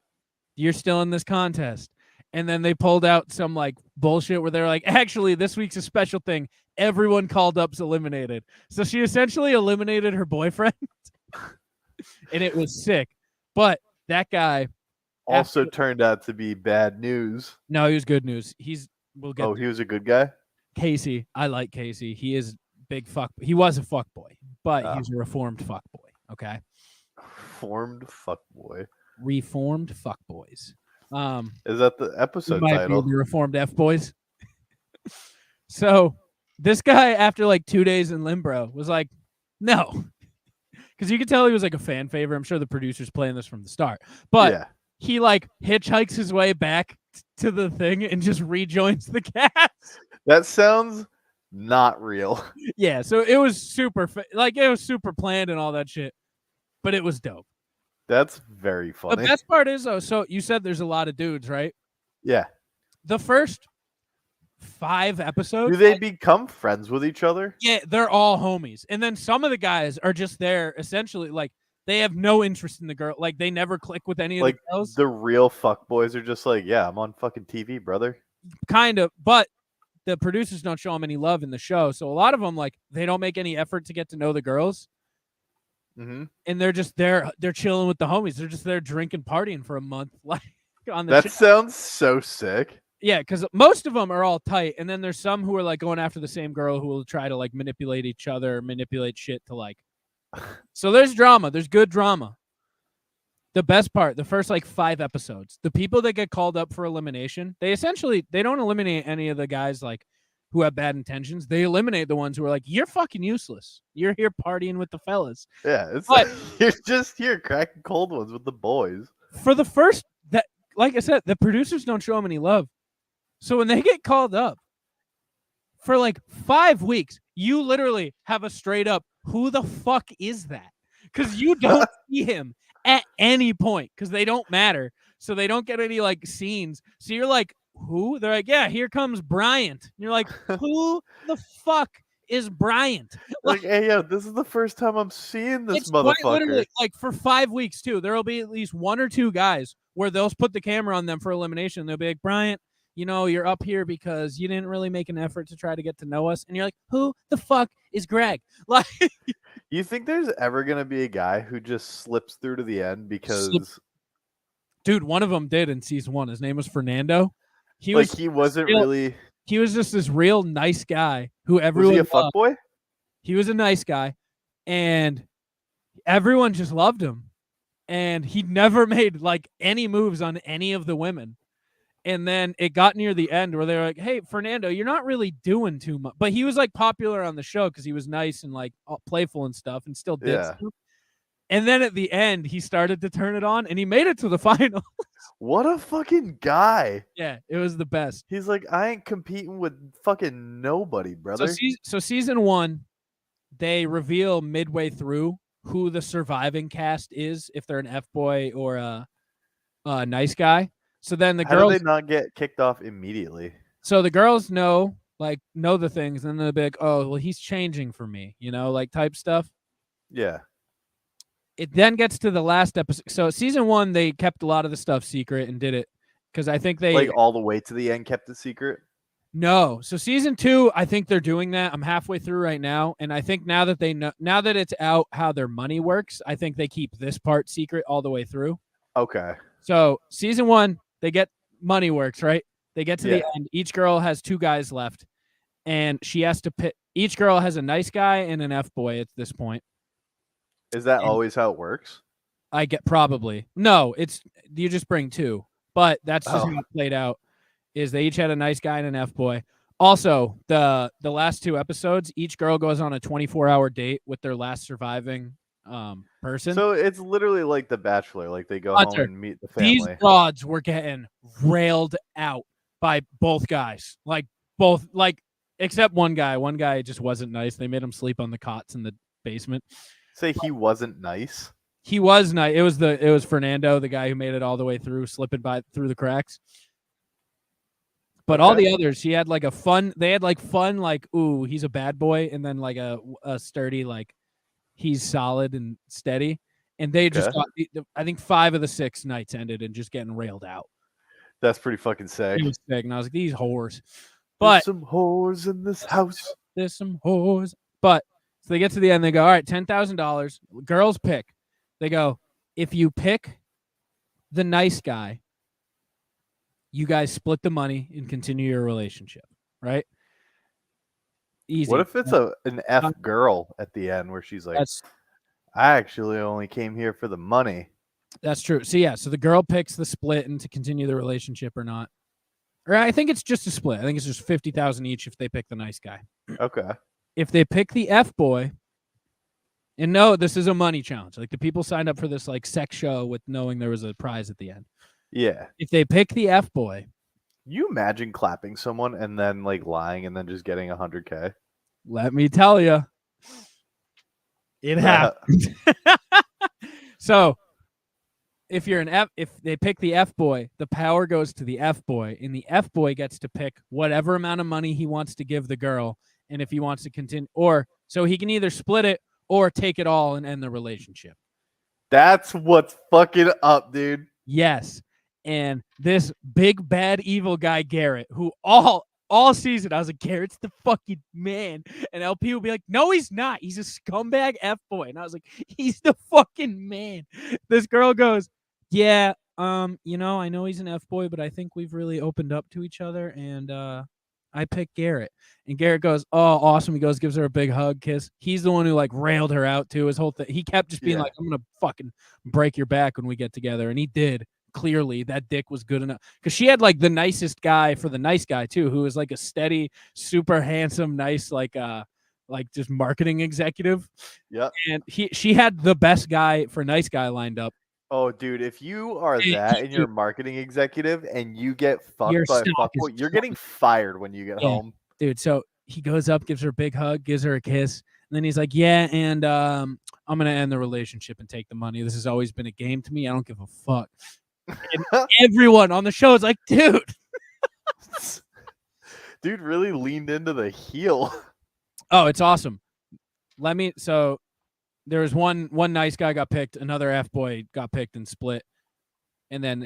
you're still in this contest. And then they pulled out some like bullshit where they're like, actually, this week's a special thing. Everyone called up's eliminated. So she essentially eliminated her boyfriend. And it was sick. But that guy Also turned out to be bad news. No, he was good news. We'll get He was a good guy? Casey. I like Casey. He is big fuck. He was a fuck boy, but Oh. he's a reformed fuck boy. Okay. Formed fuckboy. Reformed fuck boys. Is that the episode might title? be the reformed F boys. So this guy, after like 2 days in Limbro, was like, no. Because you could tell he was like a fan favorite. I'm sure the producer's playing this from the start. But Yeah. he like hitchhikes his way back to the thing and just rejoins the cast. That sounds not real. Yeah, so it was super it was super planned and all that shit, but it was dope. That's very funny. The best part is though, so you said there's a lot of dudes, right? Yeah. The first 5 episodes, Do they become friends with each other? yeah, they're all homies, and then some of the guys are just there essentially like they have no interest in the girl, like they never click with any of Like the girls, the real fuckboys are just like, yeah, I'm on fucking TV, brother. kind of, but the producers don't show them any love in the show, so a lot of them like they don't make any effort to get to know the girls. Mm-hmm. And they're just there. They're chilling with the homies. They're just there drinking, partying for a month, like on the. That sounds so sick. Yeah, because most of them are all tight, and then there's some who are like going after the same girl who will try to like manipulate each other, manipulate shit to like. So there's drama. There's good drama. The best part, the first like 5 episodes, the people that get called up for elimination, they don't eliminate any of the guys like who have bad intentions. They eliminate the ones who are like, you're fucking useless. You're here partying with the fellas. Yeah, it's But- you're just here cracking cold ones with the boys. For the first, that like I said, the producers don't show them any love. So when they get called up for like 5 weeks, you literally have a straight up, who the fuck is that? Because you don't see him at any point because they don't matter. So they don't get any like scenes. So you're like, who? They're like, yeah, here comes Bryant. And you're like, who the fuck is Bryant? Like, hey, yo, this is the first time I'm seeing this It's quite motherfucker. literally like for 5 weeks too. There will be at least 1 or 2 guys where they'll put the camera on them for elimination. They'll be like, Bryant, you're up here because you didn't really make an effort to try to get to know us. And you're like, who the fuck is Greg? Like, You think there's ever gonna be a guy who just slips through to the end because dude, one of them did in season 1. His name was Fernando. He he wasn't real- really He was just this real nice guy who Was everyone he a loved. fuckboy? He was a nice guy, and everyone just loved him. And he never made like any moves on any of the women. And then it got near the end where they were like, "Hey, Fernando, you're not really doing too much." But he was like popular on the show because he was nice and like playful and stuff, and still did Yeah. stuff. And then at the end, he started to turn it on, and he made it to the final. What a fucking guy. Yeah, it was the best. He's like, I ain't competing with fucking nobody, brother. So season 1, they reveal midway through who the surviving cast is, if they're an F boy or a nice guy. So then the How girls, do they not get kicked off immediately? so the girls know the things, and then they'll be like, "Oh, well, he's changing for me," like type stuff. Yeah. It then gets to the last episode. So season 1, they kept a lot of the stuff secret and did it because I think they Like all the way to the end kept it secret? No. So season 2, I think they're doing that. I'm halfway through right now, and I think now that they know, now that it's out how their money works, I think they keep this part secret all the way through. Okay. So season 1, they get money works, right? They get to the Yeah. end. Each girl has 2 guys left, and she has to pick. Each girl has a nice guy and an F boy at this point. Is that And- always how it works? I get probably no. It's you just bring 2, but that's just Oh. how it played out. Is they each had a nice guy and an F boy. Also, the last 2 episodes, each girl goes on a 24-hour date with their last surviving person. So it's literally like The Bachelor. Like they go Hunter, home and meet the these family. broads were getting railed out by both guys. Except one guy. One guy just wasn't nice. They made him sleep on the cots in the basement. Say he wasn't nice. He was nice. It was Fernando, the guy who made it all the way through, slipping through the cracks. But all Okay. the others, he had like a fun. They had like fun, like ooh, he's a bad boy, and then like a sturdy, like he's solid and steady. And they just Okay. got, I think 5 of the 6 nights ended in just getting railed out. That's pretty fucking sick. It was sick, and I was like, these whores. There's But some whores in this house. there's some whores. But so they get to the end, they go, all right, $10,000. Girls pick. They go, if you pick the nice guy, you guys split the money and continue your relationship, right? Easy. What if it's an F girl at the end where she's like, That's I actually only came here for the money. that's true. So yeah, so the girl picks the split and to continue the relationship or not. Or I think it's just a split. I think it's just 50,000 each if they pick the nice guy. Okay. If they pick the F boy, and no, this is a money challenge. Like the people signed up for this like sex show with knowing there was a prize at the end. Yeah. If they pick the F boy, You imagine clapping someone and then like lying and then just getting 100K? let me tell you, it happened. So if you're if they pick the F boy, the power goes to the F boy, and the F boy gets to pick whatever amount of money he wants to give the girl. And if he wants to continue, or so he can either split it or take it all and end the relationship. That's what's fucking up, dude. Yes. And this big bad evil guy Garrett, who all season I was like, Garrett's the fucking man, and LP will be like, no, he's not. He's a scumbag F boy, and I was like, he's the fucking man. This girl goes, yeah, I know he's an F boy, but I think we've really opened up to each other, and I picked Garrett. And Garrett goes, oh, awesome. He goes, gives her a big hug, kiss. He's the one who like railed her out too. His whole thing. He kept just being like, I'm gonna fucking break your back when we get together, and he did. Clearly that dick was good enough because she had like the nicest guy for the nice guy too, who was like a steady, super handsome, nice, like just marketing executive. Yep. And she had the best guy for nice guy lined up. Oh, dude, if you are Hey, that and you're a dude. marketing executive and you get fucked Your by a stock is fuckboy, you're getting fired when you get Yeah. home. Dude, so he goes up, gives her a big hug, gives her a kiss, and then he's like, yeah, and I'm gonna end the relationship and take the money. This has always been a game to me. I don't give a fuck. And everyone on the show is like, dude. Dude really leaned into the heel. Oh, it's awesome. So there was one nice guy got picked, another F boy got picked and split. And then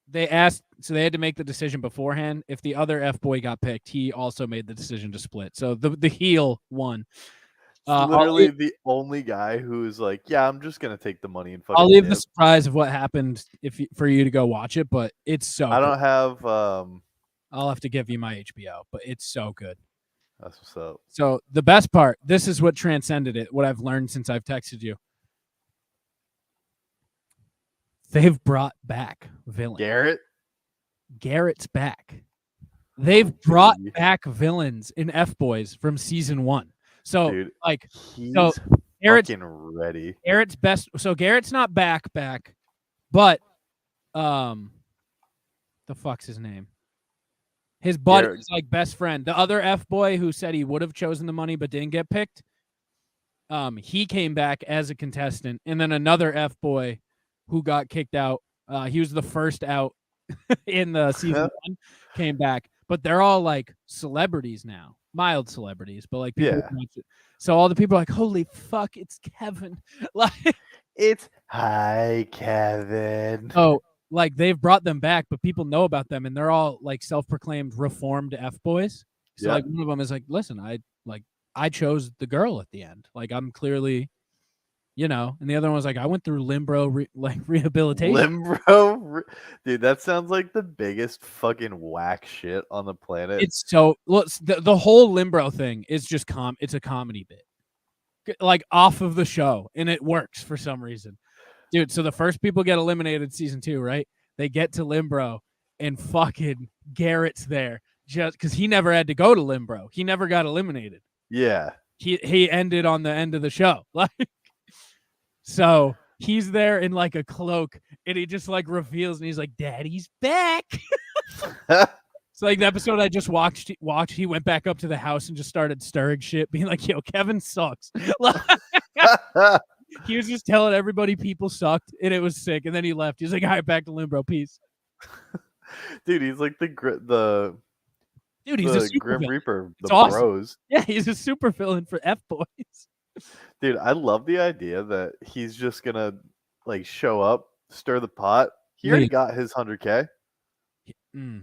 they asked, so they had to make the decision beforehand. If the other F boy got picked, he also made the decision to split. So the heel won. Literally the only guy who's like, yeah, I'm just gonna take the money and fucking I'll leave the dip. surprise of what happened for you to go watch it, but it's so I good. don't have I'll have to give you my HBO, but it's so good. That's what's up. So the best part, this is what transcended it, what I've learned since I've texted you. They've brought back villains. Garrett's back. They've brought back villains in F-Boys from season 1. So, Dude, like, he's Garrett's fucking ready. Garrett's best. So Garrett's not back, but the fuck's his name? His buddy, his like best friend, the other F-boy who said he would have chosen the money but didn't get picked. He came back as a contestant, and then another F-boy who got kicked out. He was the first out in the season 1, came back, but they're all like celebrities now, mild celebrities, but like people watch it. So all the people are like, holy fuck, it's Kevin. Like, it's hi Kevin. Oh, like they've brought them back, but people know about them, and they're all like self-proclaimed reformed F-boys. So like one of them is like, listen, I chose the girl at the end. Like I'm clearly, and the other one was like, I went through limbo rehabilitation. Limbo, dude, that sounds like the biggest fucking whack shit on the planet. It's so look, the whole limbo thing is just it's a comedy bit, like off of the show, and it works for some reason, dude. So the first people get eliminated season 2, right? They get to limbo, and fucking Garrett's there just because he never had to go to limbo. He never got eliminated. Yeah, he ended on the end of the show, like. So he's there in like a cloak, and he just like reveals, and he's like, "Daddy's back." So like the episode I just watched, he went back up to the house and just started stirring shit, being like, "Yo, Kevin sucks." He was just telling everybody people sucked, and it was sick. And then he left. He's like, "All right, back to limbo, peace." Dude, he's like he's the a super Grim villain. Reaper, It's the awesome. bros. Yeah, he's a super villain for F-boys. Dude, I love the idea that he's just gonna like show up, stir the pot. He already got his 100K. Mm.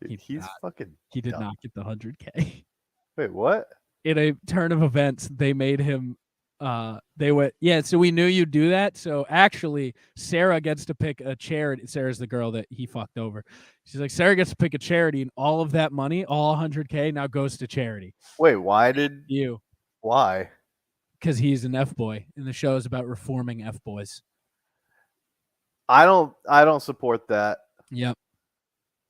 Dude, he's fucking. He did not get the 100K. Wait, what? In a turn of events, they made him. They went, yeah. So we knew you'd do that. So actually, Sarah gets to pick a charity. Sarah's the girl that he fucked over. She's like, Sarah gets to pick a charity, and all of that money, all 100K, now goes to charity. Wait, why did you? Why? Because he's an F-boy, and the show is about reforming F-boys. I don't support that. Yep,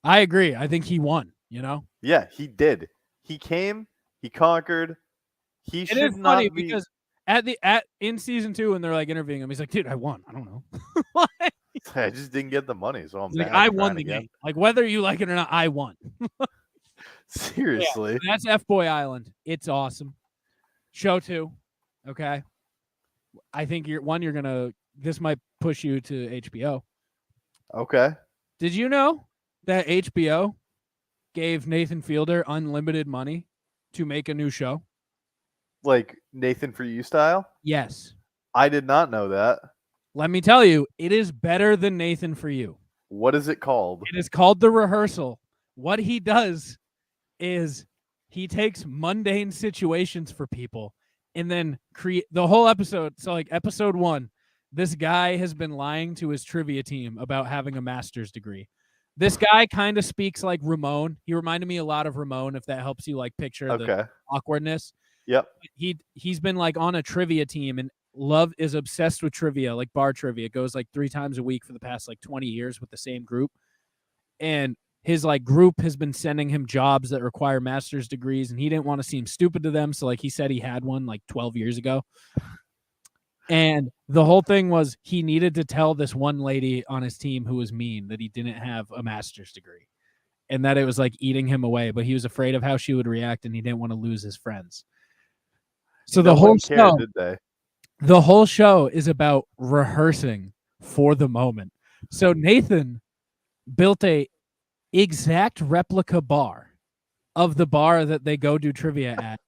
I agree. I think he won. Yeah, he did. He came. He conquered. He should is not funny be. Because in season 2, when they're like interviewing him, he's like, "Dude, I won. I don't know." I just didn't get the money, so I'm like, back I won the again. game. Like whether you like it or not, I won. Seriously, yeah, that's F-Boy Island. It's awesome. Show 2, okay. I think this might push you to HBO. Okay. Did you know that HBO gave Nathan Fielder unlimited money to make a new show? Like Nathan For You style? Yes. I did not know that. Let me tell you, it is better than Nathan For You. What is it called? It is called The Rehearsal. What he does is he takes mundane situations for people and then create the whole episode. So like episode 1, this guy has been lying to his trivia team about having a master's degree. This guy kind of speaks like Ramon. He reminded me a lot of Ramon, if that helps you like picture the awkwardness. Yep. He's been like on a trivia team, and Love is obsessed with trivia, like bar trivia. It goes like 3 times a week for the past like 20 years with the same group. And his like group has been sending him jobs that require master's degrees, and he didn't want to seem stupid to them. So like he said he had one like 12 years ago. And the whole thing was he needed to tell this one lady on his team who was mean that he didn't have a master's degree and that it was like eating him away, but he was afraid of how she would react and he didn't want to lose his friends. So the whole show is about rehearsing for the moment. So Nathan built a exact replica bar of the bar that they go do trivia at,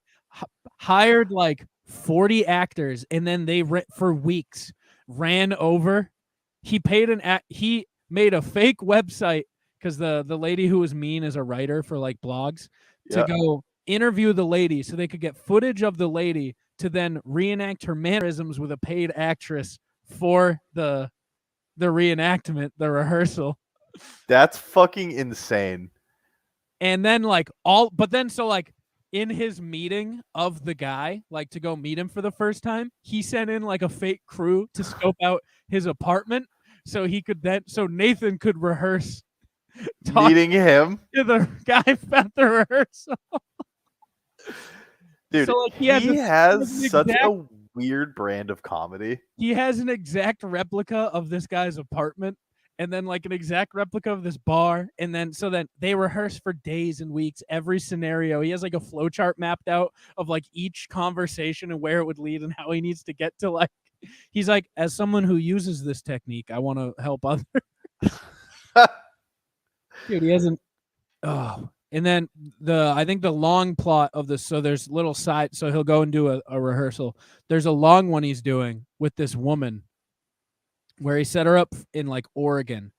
hired like 40 actors, and then they for weeks ran over. He made a fake website because the lady who was mean is a writer for like blogs to go interview the lady so they could get footage of the lady to then reenact her mannerisms with a paid actress for the reenactment, the rehearsal. That's fucking insane. And then so like in his meeting of the guy, like to go meet him for the first time, he sent in like a fake crew to scope out his apartment so Nathan could rehearse talking Meeting him, to the guy at the rehearsal. dude. So, like, he he has such a weird brand of comedy. He has an exact replica of this guy's apartment, and then like an exact replica of this bar, and then they rehearse for days and weeks every scenario. He has like a flow chart mapped out of like each conversation and where it would lead and how he needs to get to like. He's like, as someone who uses this technique, I want to help others. Dude, he hasn't. Oh, and then I think the long plot of this. So there's little side. So he'll go and do a rehearsal. There's a long one he's doing with this woman, where he set her up in like Oregon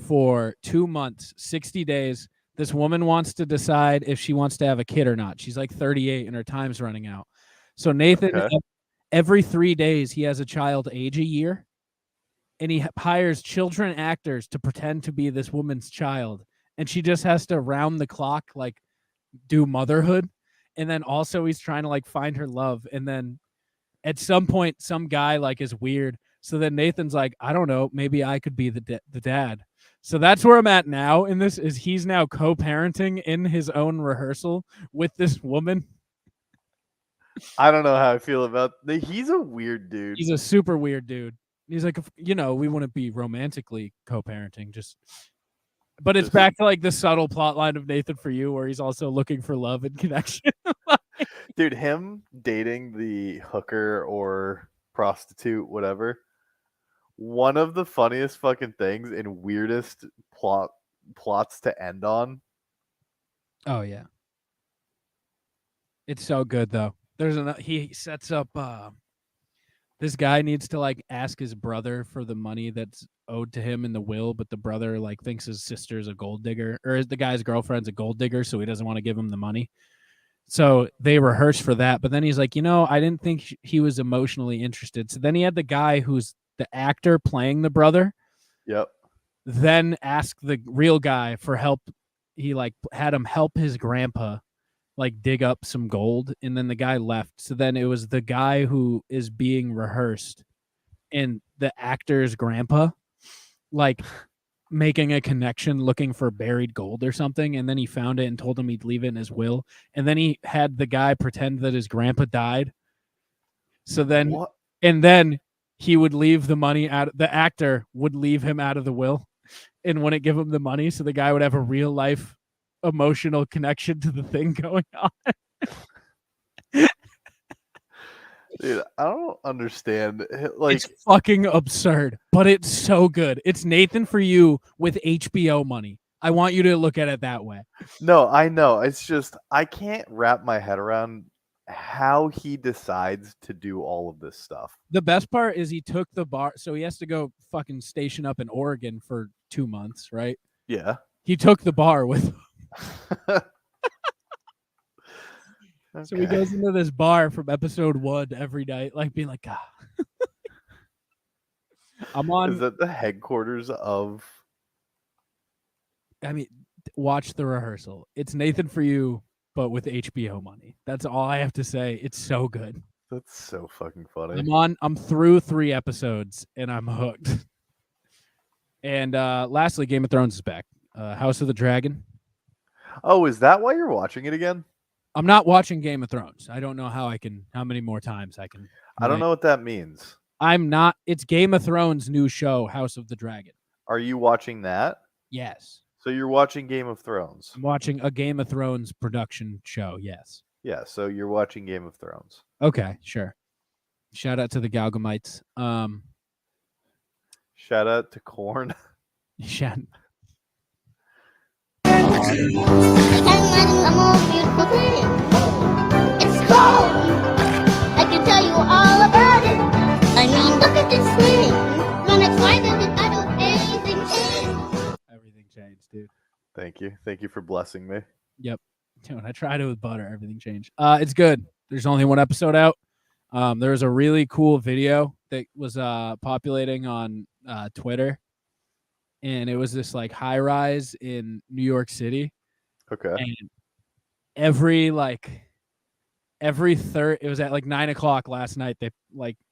for 2 months, 60 days. This woman wants to decide if she wants to have a kid or not. She's like 38 and her time's running out. So Nathan, every 3 days, he has a child age a year, and he hires children actors to pretend to be this woman's child. And she just has to round the clock, like do motherhood. And then also he's trying to like find her love. And then at some point, some guy like is weird. So then Nathan's like, I don't know, maybe I could be the dad. So that's where I'm at now. In this is he's now co-parenting in his own rehearsal with this woman. I don't know how I feel about he's a weird dude. He's a super weird dude. He's like, we wouldn't be romantically co-parenting, but it's back to like the subtle plot line of Nathan For You, where he's also looking for love and connection. Dude, him dating the hooker or prostitute, whatever. One of the funniest fucking things and weirdest plots to end on. Oh yeah, it's so good though. He sets up. This guy needs to like ask his brother for the money that's owed to him in the will, but the brother like thinks his sister's a gold digger, or the guy's girlfriend's a gold digger, so he doesn't want to give him the money. So they rehearse for that, but then he's like, I didn't think he was emotionally interested. So then he had the guy who's the actor playing the brother. Yep. Then ask the real guy for help. He like had him help his grandpa like dig up some gold, and then the guy left. So then it was the guy who is being rehearsed and the actor's grandpa like making a connection looking for buried gold or something, and then he found it and told him he'd leave it in his will, and then he had the guy pretend that his grandpa died. So then and then he would leave the money out, the actor would leave him out of the will and wouldn't give him the money, so the guy would have a real life emotional connection to the thing going on. Dude, I don't understand. Like, it's fucking absurd, but it's so good. It's Nathan For You with HBO money. I want you to look at it that way. No, I know. It's just I can't wrap my head around how he decides to do all of this stuff. The best part is he took the bar, so he has to go fucking station up in Oregon for 2 months, right? Yeah. He took the bar with him. Okay. So he goes into this bar from episode 1 every night, like being like, I'm on. Is that the headquarters of? I mean, watch the rehearsal. It's Nathan For You, but with HBO money. That's all I have to say. It's so good. That's so fucking funny. I'm through 3 episodes and I'm hooked. And lastly, Game of Thrones is back. House of the Dragon. Oh, is that why you're watching it again? I'm not watching Game of Thrones. I don't know how many more times I can. I don't know what that means. I'm not. It's Game of Thrones' new show, House of the Dragon. Are you watching that? Yes. So you're watching Game of Thrones. I'm watching a Game of Thrones production show. Yes. Yeah. So you're watching Game of Thrones. Okay. Sure. Shout out to the Galgamites. Shout out to Corn. Shout. I can't imagine a more beautiful thing. It's cold. I can tell you all about it. I mean, look at this thing. When it's white as it, I don't anything change. Everything changed, dude. Thank you. Thank you for blessing me. Yep. When I tried it with butter, everything changed. It's good. There's only 1 episode out. There was a really cool video that was populating on Twitter and it was this like high rise in New York City, Okay. and every third, it was at like 9 o'clock last night. It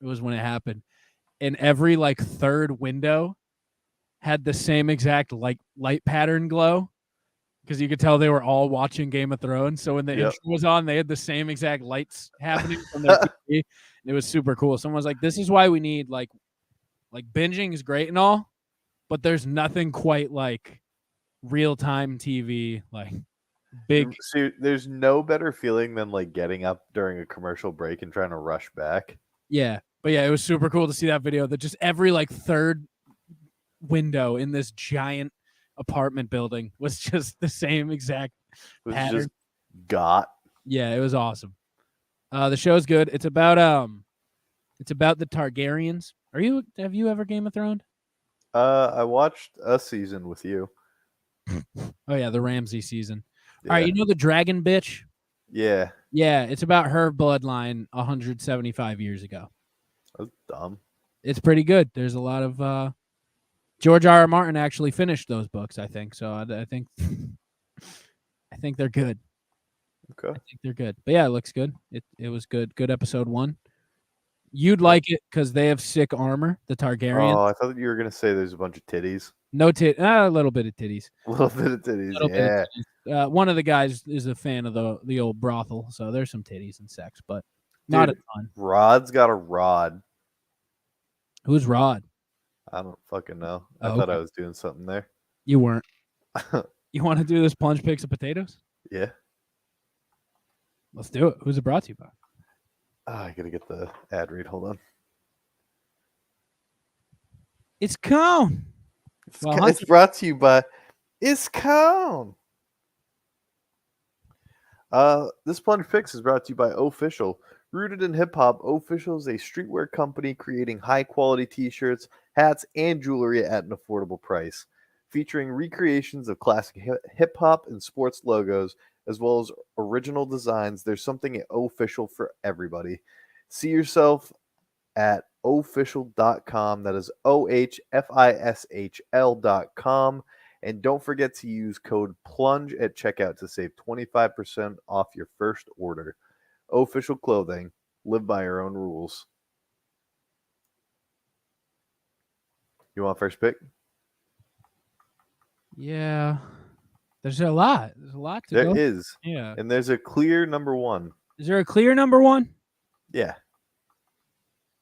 was when it happened, and every like third window had the same exact light pattern glow, because you could tell they were all watching Game of Thrones. So when the intro was on, they had the same exact lights happening from their TV. It was super cool. Someone was like, "This is why we need like binging is great and all, but there's nothing quite like real time TV like big." See, there's no better feeling than like getting up during a commercial break and trying to rush back. Yeah, but yeah, it was super cool to see that video. That just every like third window in this giant apartment building was just the same exact It was pattern. just got. Yeah, it was awesome. The show's good. It's about the Targaryens. Have you ever Game of Thrones? I watched a season with you. Oh yeah, the Ramsay season. Yeah. All right, you know the dragon bitch? Yeah. Yeah, it's about her bloodline 175 years ago. That's dumb. It's pretty good. There's a lot of George R.R. Martin actually finished those books, I think. So I think I think they're good. Okay. I think they're good. But yeah, it looks good. It was good. Good episode 1. You'd like it because they have sick armor, the Targaryens. Oh, I thought you were gonna say there's a bunch of titties. No a little bit of titties. A little bit of titties. Little bit of Yeah. titties. One of the guys is a fan of the old brothel, so there's some titties and sex, but not Dude, a ton. Rod's got a rod. Who's Rod? I don't fucking know. I Oh, thought okay. I was doing something there. You weren't. You want to do this plunge picks of potatoes? Yeah. Let's do it. Who's it brought to you by? I gotta get the ad read. Hold on. It's Cone. Well, It's brought to you by It's Cone. This Plunge Picks is brought to you by Official. Rooted in hip hop, Official is a streetwear company creating high quality t-shirts, hats, and jewelry at an affordable price. Featuring recreations of classic hip hop and sports logos, as well as original designs, there's something at Official for everybody. See yourself at official.com. That is OHFISHL.com. And don't forget to use code PLUNGE at checkout to save 25% off your first order. Official Clothing. Live by your own rules. You want first pick? Yeah. There's a lot. There's a lot to There go. is. Yeah. And there's a clear number one. Is there a clear number 1? Yeah.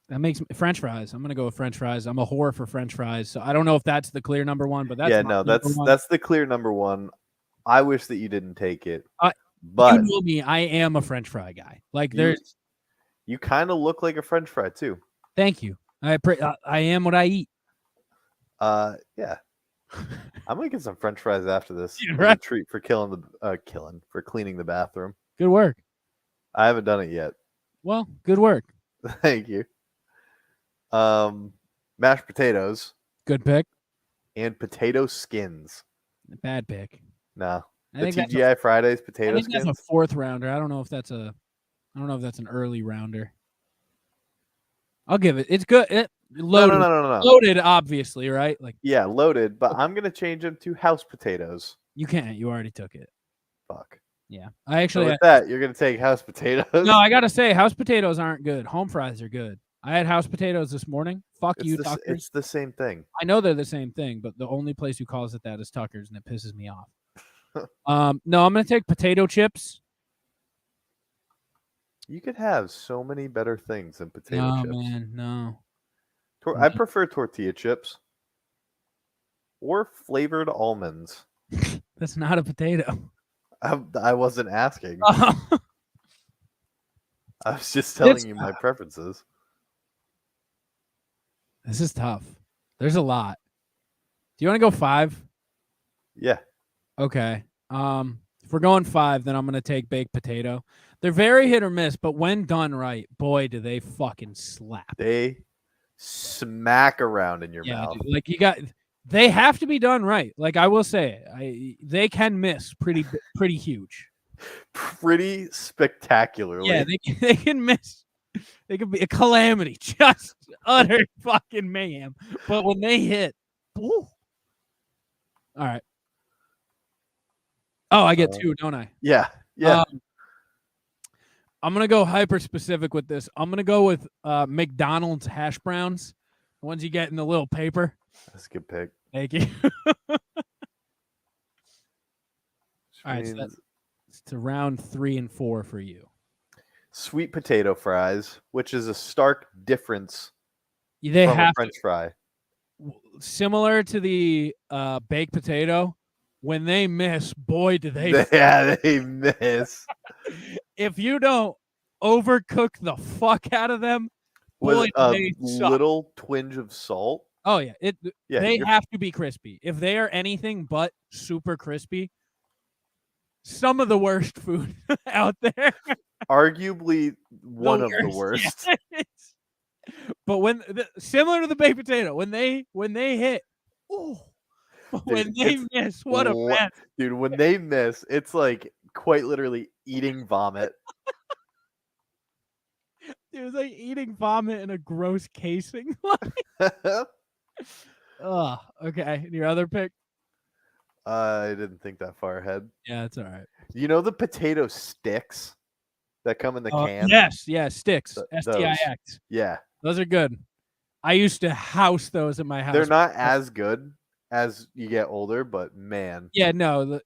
That makes French fries. I'm gonna go with French fries. I'm a whore for French fries, so I don't know if that's the clear number 1, but that's yeah, my no, number that's 1. that's the clear number one. I wish that you didn't take it. You But know me. I am a French fry guy. Like there's. you kind of look like a French fry too. Thank you. I am what I eat. Yeah. I'm gonna get some French fries after this. Yeah, As right. a treat for for cleaning the bathroom. Good work. I haven't done it yet. Well, good work. Thank you. Mashed potatoes Good pick. and potato skins. Bad pick. No, I the think that's TGI Fridays I potato think that's a skins. 4th rounder. I don't know if that's an early rounder. I'll give it. It's good. No, Loaded. no. Loaded, obviously, right? Like Yeah, loaded, but I'm gonna change them to house potatoes. you can't. You already took it. Fuck. Yeah. I So actually. with that, you're gonna take house potatoes. No, I gotta say, house potatoes aren't good. Home fries are good. I had house potatoes this morning. Fuck you, Tuckers. It's the same thing. I know they're the same thing, but the only place who calls it that is Tucker's, and it pisses me off. No, I'm gonna take potato chips. You could have so many better things than potato No, chips. man, no. I prefer tortilla chips or flavored almonds. That's not a potato. I wasn't asking. Oh. I was just telling you my preferences. This is tough. There's a lot. Do you want to go 5? Yeah. Okay. If we're going 5, then I'm gonna take baked potato. They're very hit or miss, but when done right, boy, do they fucking slap. They smack around in your mouth. Dude, like they have to be done right. Like I will say, they can miss pretty huge. Pretty spectacularly. Yeah, they can miss. They could be a calamity, just utter fucking mayhem. But when they hit, ooh, All right. Oh, I get 2, don't I? Yeah. Yeah. I'm gonna go hyper specific with this. I'm gonna go with McDonald's hash browns, the ones you get in the little paper. That's a good pick. Thank you. Which All right, so means it's to round 3 and 4 for you. sweet potato fries, which is a stark difference They from a have French fry. similar to the baked potato. When they miss, boy, do they! Yeah, they miss. If you don't overcook the fuck out of them, boy, With do a they suck. little twinge of salt. Oh yeah, Yeah, they you're- have to be crispy. If they are anything but super crispy, some of the worst food out there. Arguably one of the worst. Yes. But similar to the baked potato, when they hit, oh, when they it's miss, what a mess. Dude, when they miss, it's like quite literally eating vomit. It was like eating vomit in a gross casing. Oh, okay. And your other pick? I didn't think that far ahead. Yeah, it's all right. You know the potato sticks that come in the can? Yes, sticks. Those. STIX. Yeah. Those are good. I used to house those at my house. They're not as good as you get older, but man. Yeah, no.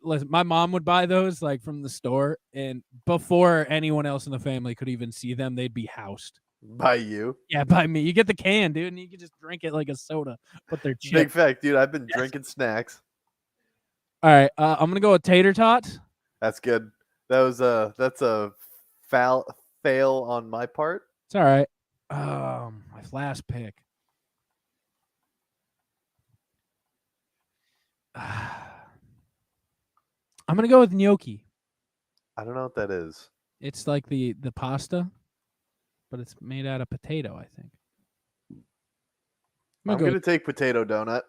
Listen, my mom would buy those like from the store, and before anyone else in the family could even see them, they'd be housed. By you? Yeah, by me. You get the can, dude, and you can just drink it like a soda, but they're cheap. Big fact, dude. I've been drinking snacks. All right, I'm gonna go with tater tots. That's good. That's a fail on my part. It's all right. My last pick. I'm gonna go with gnocchi. I don't know what that is. It's like the pasta, but it's made out of potato, I think. I'm gonna take potato donut.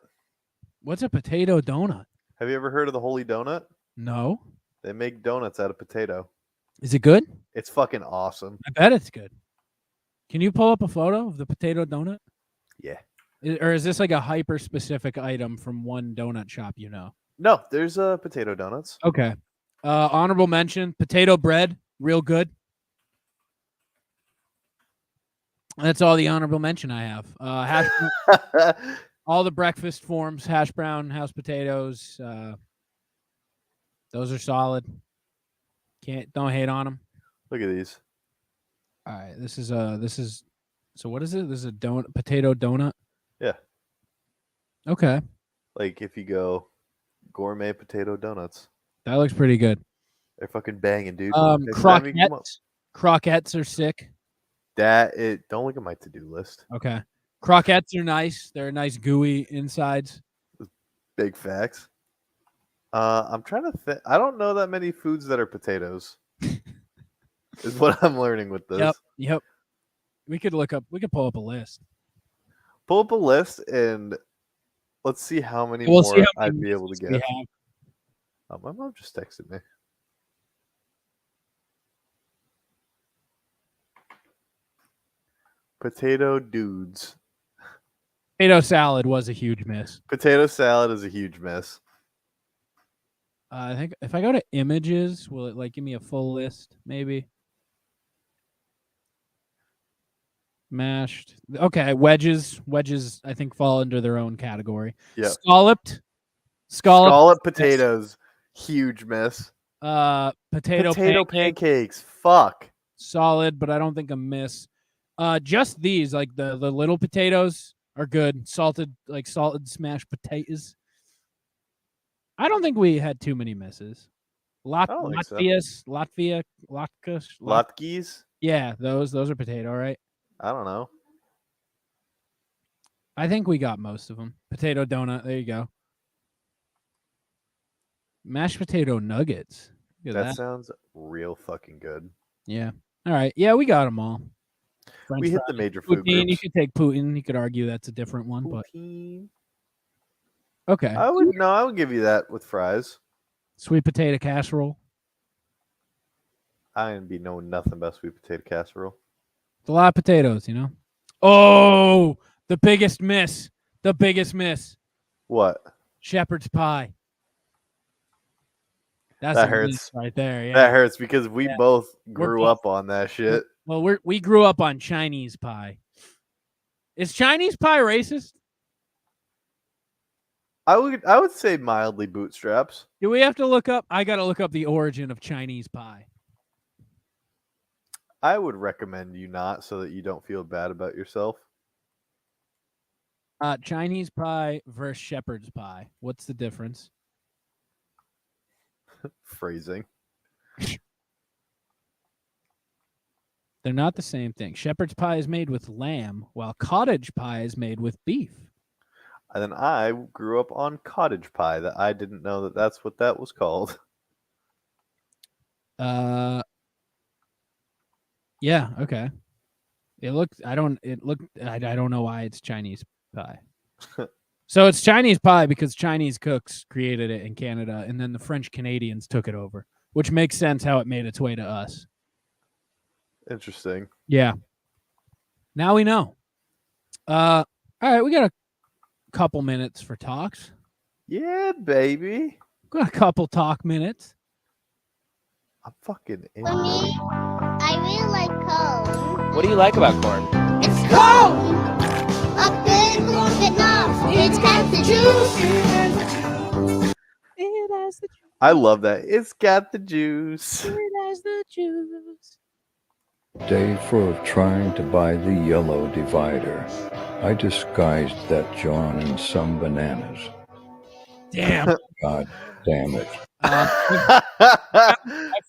What's a potato donut? Have you ever heard of the Holy Donut? No. They make donuts out of potato. Is it good? It's fucking awesome. I bet it's good. Can you pull up a photo of the potato donut? Yeah. Or is this like a hyper specific item from one donut shop you know? No, there's potato donuts. Okay. Honorable mention, potato bread, real good. That's all the honorable mention I have. All the breakfast forms, hash brown, house potatoes. Those are solid. Don't hate on them. Look at these. All right, so what is it? This is a potato donut. Yeah. Okay, Like if you go gourmet potato donuts, that looks pretty good. they're fucking banging, dude. Next time you come up- Croquettes are sick. Don't look at my to-do list. Okay, croquettes are nice. They're nice gooey insides. Big facts. I'm trying to think. I don't know that many foods that are potatoes. Is what I'm learning with this. Yep. We could pull up a list. Pull up a list and let's see how many We'll more see how I'd many be able to misses we get. have. Oh, my mom just texted me. Potato dudes. Potato salad was a huge miss. Potato salad is a huge miss. I think if I go to images, will it like give me a full list? Maybe. Mashed. Okay, wedges. Wedges, I think, fall under their own category. Yeah. Scalloped. Scallop potatoes. Huge miss. Potato pancakes. Fuck. Solid, but I don't think a miss. Just these, like the little potatoes are good. Salted smashed potatoes. I don't think we had too many misses. Latkes. Yeah, those are potato, right? I don't know. I think we got most of them. Potato donut. There you go. Mashed potato nuggets. Look at That sounds real fucking good. Yeah. All right. Yeah, we got them all. We hit the major food Poutine. You groups. could take Putin. You could argue that's a different one, but Poutine. okay. I would give you that with fries. Sweet potato casserole. I ain't be knowing nothing about sweet potato casserole. It's a lot of potatoes, you know. Oh, the biggest miss. The biggest miss. What? Shepherd's pie. That's That a hurts. miss right there. Yeah. That hurts because we Yeah. both We're grew both- up on that shit. Well, we grew up on Chinese pie. Is Chinese pie racist? I would say mildly bootstraps. Do we have to look up? I got to look up the origin of Chinese pie. I would recommend you not, so that you don't feel bad about yourself. Chinese pie versus shepherd's pie. What's the difference? Phrasing. They're not the same thing. Shepherd's pie is made with lamb, while cottage pie is made with beef. And then I grew up on cottage pie. That I didn't know that that's what that was called. Yeah, okay. I don't know why it's Chinese pie. So it's Chinese pie because Chinese cooks created it in Canada, and then the French Canadians took it over, which makes sense how it made its way to us. Interesting. Yeah. Now we know. All right, we got a couple minutes for talks. Yeah, baby. Got a couple talk minutes. I'm fucking in. For me, I really like corn. What do you like about corn? It's corn! A big corn bit off. It's got the juice. It has the I love that. It's got the juice. juice. Day for trying to buy the yellow divider. I disguised that John in some bananas. Damn. God damn it. I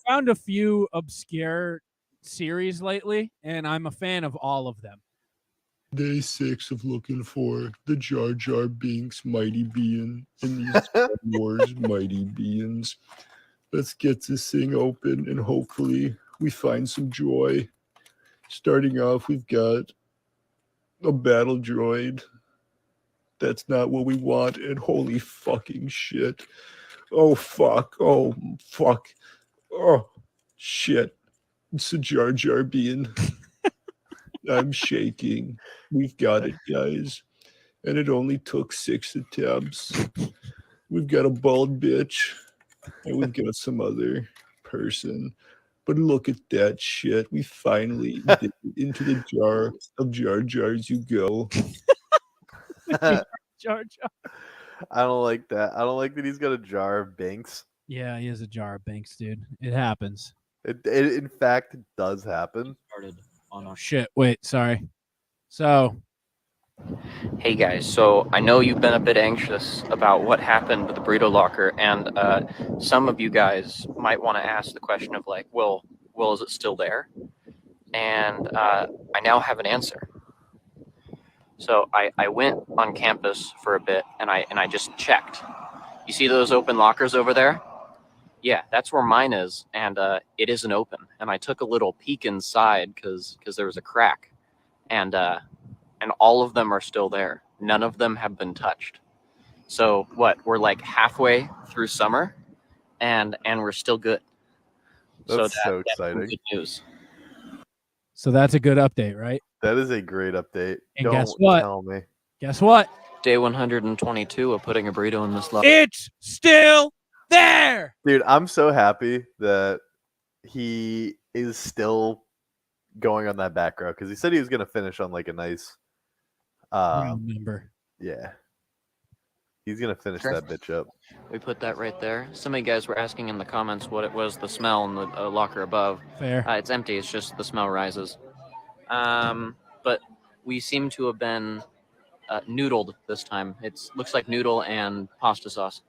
found a few obscure series lately, and I'm a fan of all of them. Day 6 of looking for the Jar Jar Binks Mighty Bean and these Star Wars Mighty Beans. Let's get this thing open and hopefully we find some joy. Starting off, we've got a battle droid. That's not what we want, and holy fucking shit. Oh, fuck. Oh, fuck. Oh, shit. It's a Jar Jar Bean. I'm shaking. We've got it, guys. And it only took 6 attempts. We've got a bald bitch, and we've got some other person. But look at that shit. We finally did it. Into the jar of Jar Jars you go. Jar Jar. I don't like that. I don't like that he's got a jar of Binks. Yeah, he has a jar of Banks, dude. It happens. It in fact does happen. Started on Oh shit! Wait, sorry. So Hey guys, so I know you've been a bit anxious about what happened with the burrito locker, and some of you guys might want to ask the question of like, well, is it still there? And I now have an answer. So I went on campus for a bit, and I just checked. You see those open lockers over there? Yeah, that's where mine is, and it isn't open. And I took a little peek inside because there was a crack, and all of them are still there. None of them have been touched. So what? We're like halfway through summer, and we're still good. That's so that's some exciting. good news. So that's a good update, right? That is a great update. And Don't guess what? tell me. Guess what? Day 122 of putting a burrito in this locker. It's still there. Dude, I'm so happy that he is still going on that back row because he said he was going to finish on like a nice Round number. yeah. He's going to finish Sure. that bitch up. We put that right there. Some of you guys were asking in the comments what it was, the smell in the locker above. Fair. It's empty. It's just the smell rises. But we seem to have been noodled this time. It looks like noodle and pasta sauce.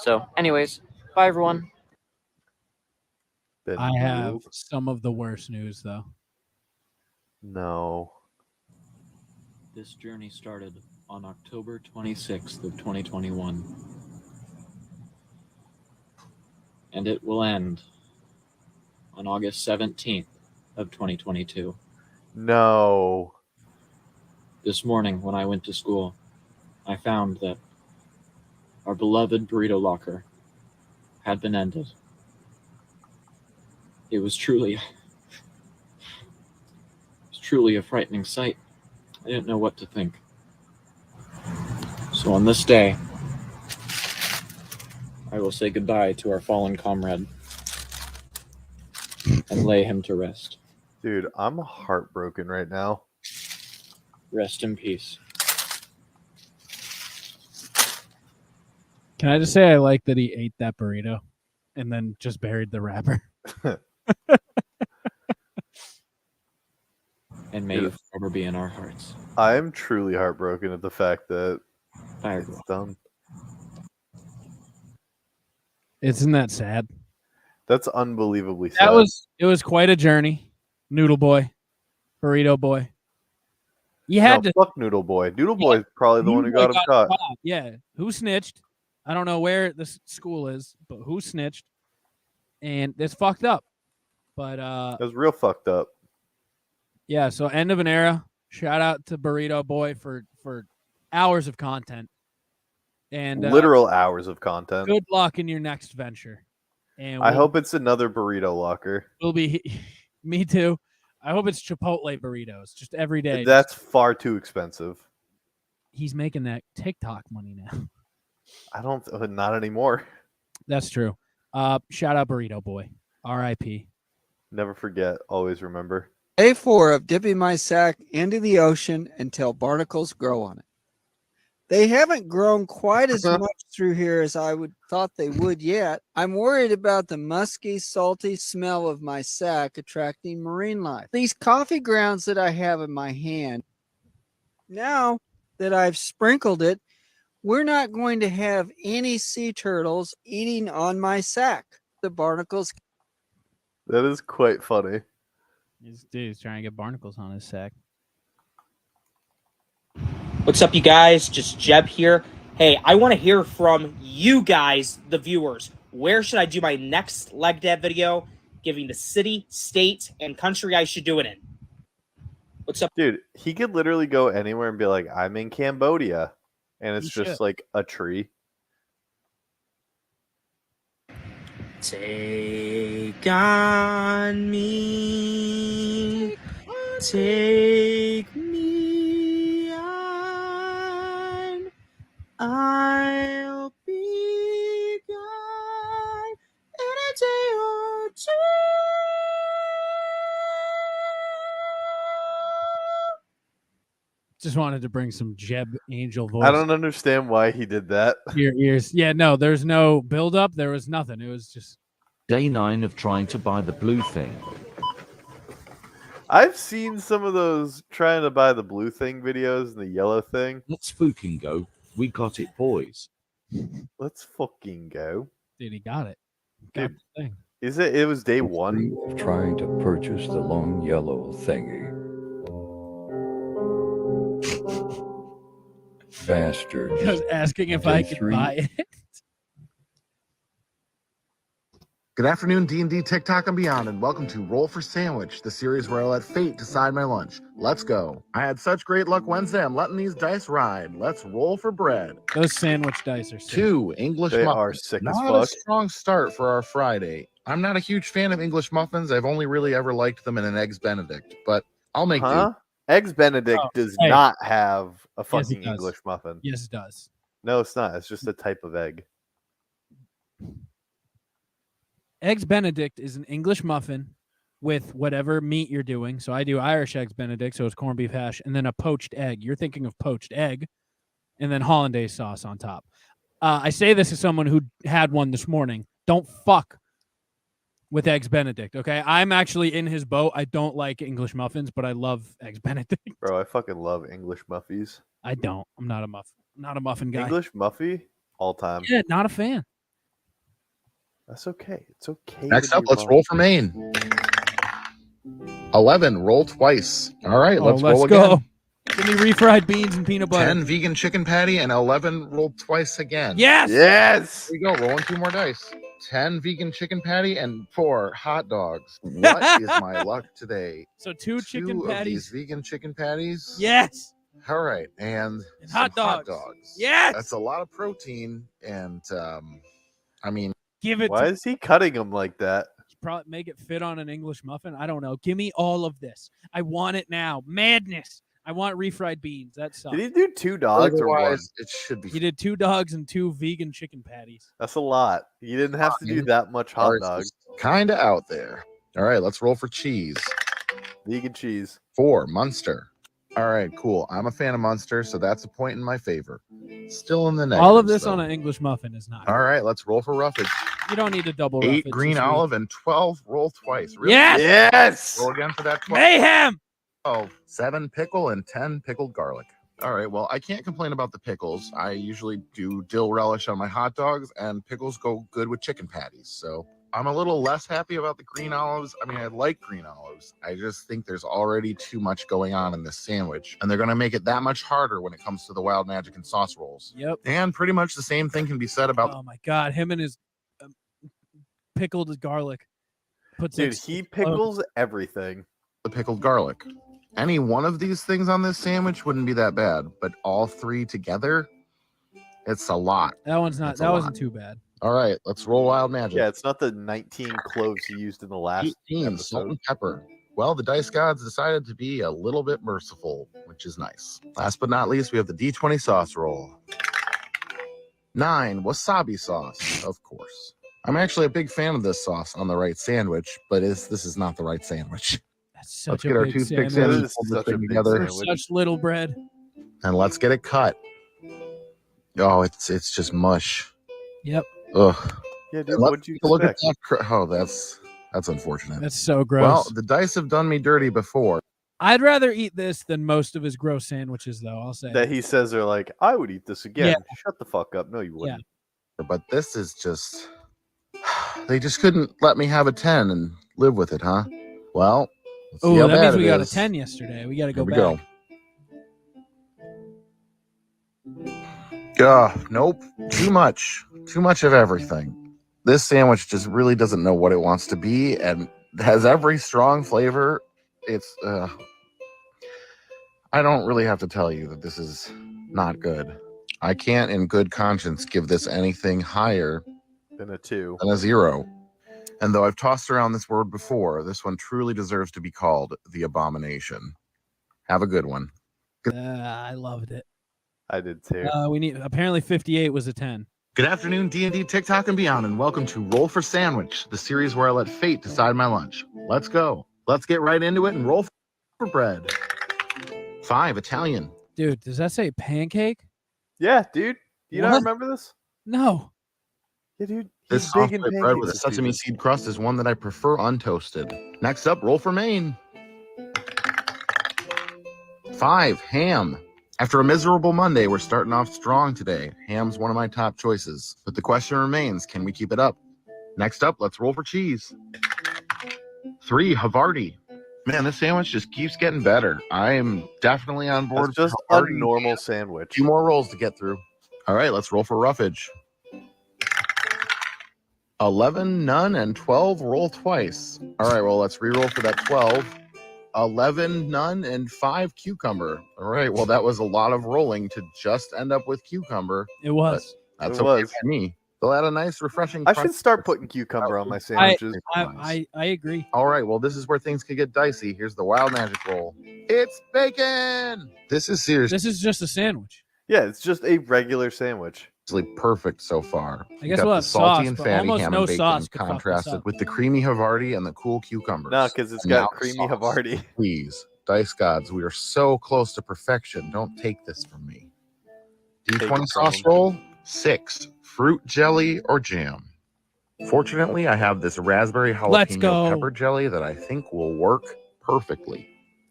So, anyways, bye everyone. Been I have noodled? some of the worst news though. No. This journey started on October 26th of 2021. And it will end on August 17th of 2022. No. This morning when I went to school, I found that our beloved burrito locker had been ended. It was truly a frightening sight. I didn't know what to think. So on this day, I will say goodbye to our fallen comrade and lay him to rest. Dude, I'm heartbroken right now. Rest in peace. Can I just say I like that he ate that burrito and then just buried the wrapper? And may you forever be in our hearts. I am truly heartbroken at the fact that Fire it's done. Isn't that sad? That's unbelievably sad. It was quite a journey. Noodle boy, burrito boy. You had to fuck Noodle Boy. Noodle Boy is probably the one who got him caught. Yeah, who snitched? I don't know where this school is, but who snitched? And it's fucked up. But It was real fucked up. yeah, so end of an era. Shout out to Burrito Boy for hours of content. And Literal hours of content. Good luck in your next venture. And I hope it's another burrito locker. Will be me too. I hope it's Chipotle burritos just every day. That's far too expensive. He's making that TikTok money now. I don't not anymore. That's true. Shout out Burrito Boy. R.I.P. Never forget, always remember. Day 4 of dipping my sack into the ocean until barnacles grow on it. They haven't grown quite as much through here as I would thought they would yet. I'm worried about the musky, salty smell of my sack attracting marine life. These coffee grounds that I have in my hand, now that I've sprinkled it, we're not going to have any sea turtles eating on my sack. The barnacles. That is quite funny. This dude's trying to get barnacles on his sack. What's up, you guys? Just Jeb here. Hey, I want to hear from you guys, the viewers. Where should I do my next leg dab video? Giving the city, state, and country I should do it in. What's up? Dude, he could literally go anywhere and be like, I'm in Cambodia. And it's He just should. like a tree. Take on me. Take me on. I'll be gone in a day or two. Just wanted to bring some Jeb Angel voice. I don't understand why he did that. to your ears. Yeah, no, there's no build up. There was nothing. It was just Day 9 of trying to buy the blue thing. I've seen some of those trying to buy the blue thing videos and the yellow thing. Let's fucking go. We got it, boys. Let's fucking go. dude, he got it. Got Dude, the thing. Is it? It was day one. Of trying to purchase the long yellow thingy. Bastard. I was asking if Day I could 3. buy it. Good afternoon, D&D, TikTok, and beyond, and welcome to Roll for Sandwich, the series where I let fate decide my lunch. Let's go. I had such great luck Wednesday, I'm letting these dice ride. Let's roll for bread. Those sandwich dice are sick. 2 English They muffins. are sick as Not a fuck. strong start for our Friday. I'm not a huge fan of English muffins. I've only really ever liked them in an Eggs Benedict, but I'll make Huh? Eggs Benedict does hey. not have a Yes, it fucking does. English muffin. Yes, it does. No, it's not. It's just a type of egg. Eggs Benedict is an English muffin with whatever meat you're doing. So I do Irish Eggs Benedict, so it's corned beef hash, and then a poached egg. You're thinking of poached egg, and then hollandaise sauce on top. I say this as someone who had one this morning. Don't fuck with Eggs Benedict, okay? I'm actually in his boat. I don't like English muffins, but I love Eggs Benedict. Bro, I fucking love English muffies. I don't. I'm not a muffin guy. English muffy, all time. Yeah, not a fan. That's okay. It's okay. Next to up, be let's wrong. roll for Maine. 11, roll twice. All right, let's roll go. again. Give me refried beans and peanut butter. 10 vegan chicken patty and 11 rolled twice again. Yes. Yes. Here we go, rolling 2 more dice. 10 vegan chicken patty and 4 hot dogs. What is my luck today? So 2 chicken Of patties. these vegan chicken patties. Yes. All right, and hot some dogs. Yes. That's a lot of protein, and I mean, Give it. Why is he cutting them like that? Probably make it fit on an English muffin. I don't know. Give me all of this. I want it now. Madness. I want refried beans. That sucks. Did he do 2 dogs or 1? Otherwise, it should be. He did 2 dogs and 2 vegan chicken patties. That's a lot. You didn't have to do that much hot dog. Kind of out there. All right, let's roll for cheese. Vegan cheese. 4, Munster. All right, cool. I'm a fan of Munster, so that's a point in my favor. Still in the negatives, All of this though. on an English muffin is not. All right, let's roll for roughage. You don't need to double 8 roughage green this week. olive and 12 roll twice. Really? Yes! Yes! Roll again for that 12. Mayhem! 7 pickle and 10 pickled garlic. All right, well, I can't complain about the pickles. I usually do dill relish on my hot dogs, and pickles go good with chicken patties. So I'm a little less happy about the green olives. I mean, I like green olives. I just think there's already too much going on in this sandwich, and they're going to make it that much harder when it comes to the wild magic and sauce rolls. Yep. And pretty much the same thing can be said about. Oh my God, him and his pickled garlic. Dude, he pickles everything. The pickled garlic. Any one of these things on this sandwich wouldn't be that bad, but all 3 together, it's a lot. That one's not. It's a That lot. wasn't too bad. All right, let's roll wild magic. Yeah, it's not the 19 cloves he used in the last 18, episode. salt and pepper. Well, the dice gods decided to be a little bit merciful, which is nice. Last but not least, we have the D20 sauce roll. 9, wasabi sauce, of course. I'm actually a big fan of this sauce on the right sandwich, but this is not the right sandwich. That's such Let's a get our big toothpicks sandwich. in and pull this thing together. We're such little bread. And let's get it cut. Oh, it's just mush. Yep. Ugh. Yeah, dude, Let's what'd you take a look at expect? that. Oh, that's unfortunate. That's so gross. Well, the dice have done me dirty before. I'd rather eat this than most of his gross sandwiches, though. I'll say That he says are like, I would eat this again. Yeah. Shut the fuck up. No, you wouldn't. But this is just. They just couldn't let me have a 10 and live with it, huh? Well, let's see Oh, how that bad means we it got is. a 10 yesterday. We got to go Here we back. go. Nope. Too much. Too much of everything. This sandwich just really doesn't know what it wants to be and has every strong flavor. It's I don't really have to tell you that this is not good. I can't in good conscience give this anything higher Than a 2. than a 0. And though I've tossed around this word before, this one truly deserves to be called the abomination. Have a good one. I loved it. I did too. We need. Apparently, 58 was a 10. Good afternoon, D&D, TikTok, and beyond, and welcome to Roll for Sandwich, the series where I let fate decide my lunch. Let's go. Let's get right into it and roll for bread. 5, Italian. Dude, does that say pancake? Yeah, dude. Do you not What? remember this? No. Yeah, dude. This He's soft big in white bread with a pancakes, sesame dude. seed crust is one that I prefer untoasted. Next up, roll for Maine. 5, ham. After a miserable Monday, we're starting off strong today. Ham's one of my top choices. But the question remains, can we keep it up? Next up, let's roll for cheese. 3, Havarti. Man, this sandwich just keeps getting better. I am definitely on board. It's just for a Havarti. normal sandwich. 2 more rolls to get through. All right, let's roll for roughage. 11, none, and 12 roll twice. All right, well, let's re-roll for that 12. 11, none, and 5 cucumber. All right, well, that was a lot of rolling to just end up with cucumber. It was. But that's It okay was. for me. They'll add a nice, refreshing. I crunch. should start putting cucumber on my I, sandwiches. I agree. All right, well, this is where things could get dicey. Here's the wild magic roll. It's bacon. This is seriously This is just a sandwich. Yeah, it's just a regular sandwich. perfect so far. I guess You got we'll the have salty sauce, and but fatty almost ham no and bacon sauce could fuck this contrasted up. with the creamy Havarti and the cool cucumbers. No, because it's And got now creamy sauce. Havarti. Please, dice gods, we are so close to perfection. Don't take this from me. Take D20 it from sauce them. roll 6, fruit jelly or jam. Fortunately, I have this raspberry Let's jalapeno go. pepper jelly that I think will work perfectly.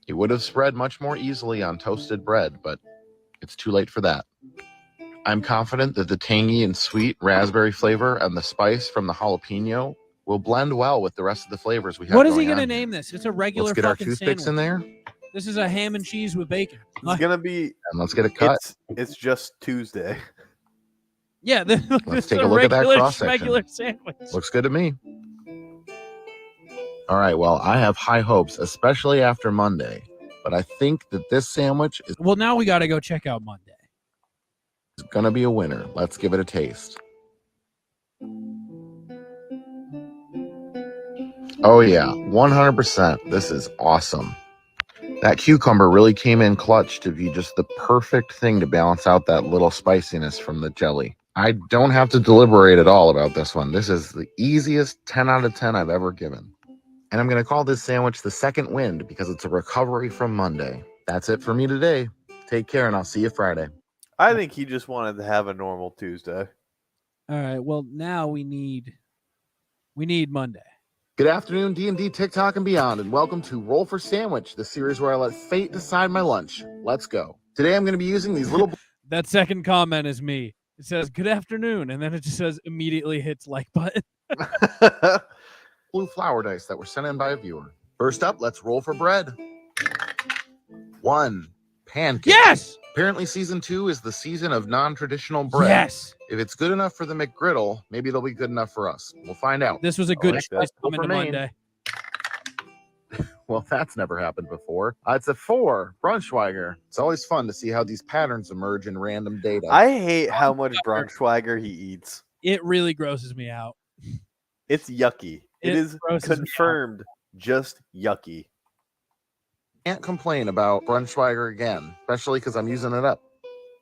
It would have spread much more easily on toasted bread, but it's too late for that. I'm confident that the tangy and sweet raspberry flavor and the spice from the jalapeno will blend well with the rest of the flavors we have. What is he going going to on here. name this? It's a regular Let's get our fucking toothpicks sandwich. in there, This is a ham and cheese with bacon. It's gonna be. and let's get it cut. It's just Tuesday. Yeah, this Let's is take a look at that regular, cross-section. regular sandwich. Looks good to me. All right, well, I have high hopes, especially after Monday, but I think that this sandwich is Well, now we got to go check out Monday. going to be a winner. Let's give it a taste. Oh, yeah, 100%. This is awesome. That cucumber really came in clutch to be just the perfect thing to balance out that little spiciness from the jelly. I don't have to deliberate at all about this one. This is the easiest 10 out of 10 I've ever given. And I'm going to call this sandwich the second wind because it's a recovery from Monday. That's it for me today. Take care, and I'll see you Friday. I think he just wanted to have a normal Tuesday. All right. Well, now we need Monday. Good afternoon, D&D, TikTok, and beyond, and welcome to Roll for Sandwich, the series where I let fate decide my lunch. Let's go. Today I'm going to be using these little... That second comment is me. It says, good afternoon, and then it just says immediately hits like button. blue flour dice that were sent in by a viewer. First up, let's roll for bread. 1. Pancake. Yes! Apparently season 2 is the season of non-traditional bread. Yes! If it's good enough for the McGriddle, maybe it'll be good enough for us. We'll find out. This was a good Next choice up, coming to Maine. Monday. Well, that's never happened before. It's a 4. Brunschweiger. It's always fun to see how these patterns emerge in random data. I hate how much Braunschweiger he eats. It really grosses me out. It's yucky. It is grosses me out. confirmed just yucky. Can't complain about Brunschweiger again, especially because I'm using it up.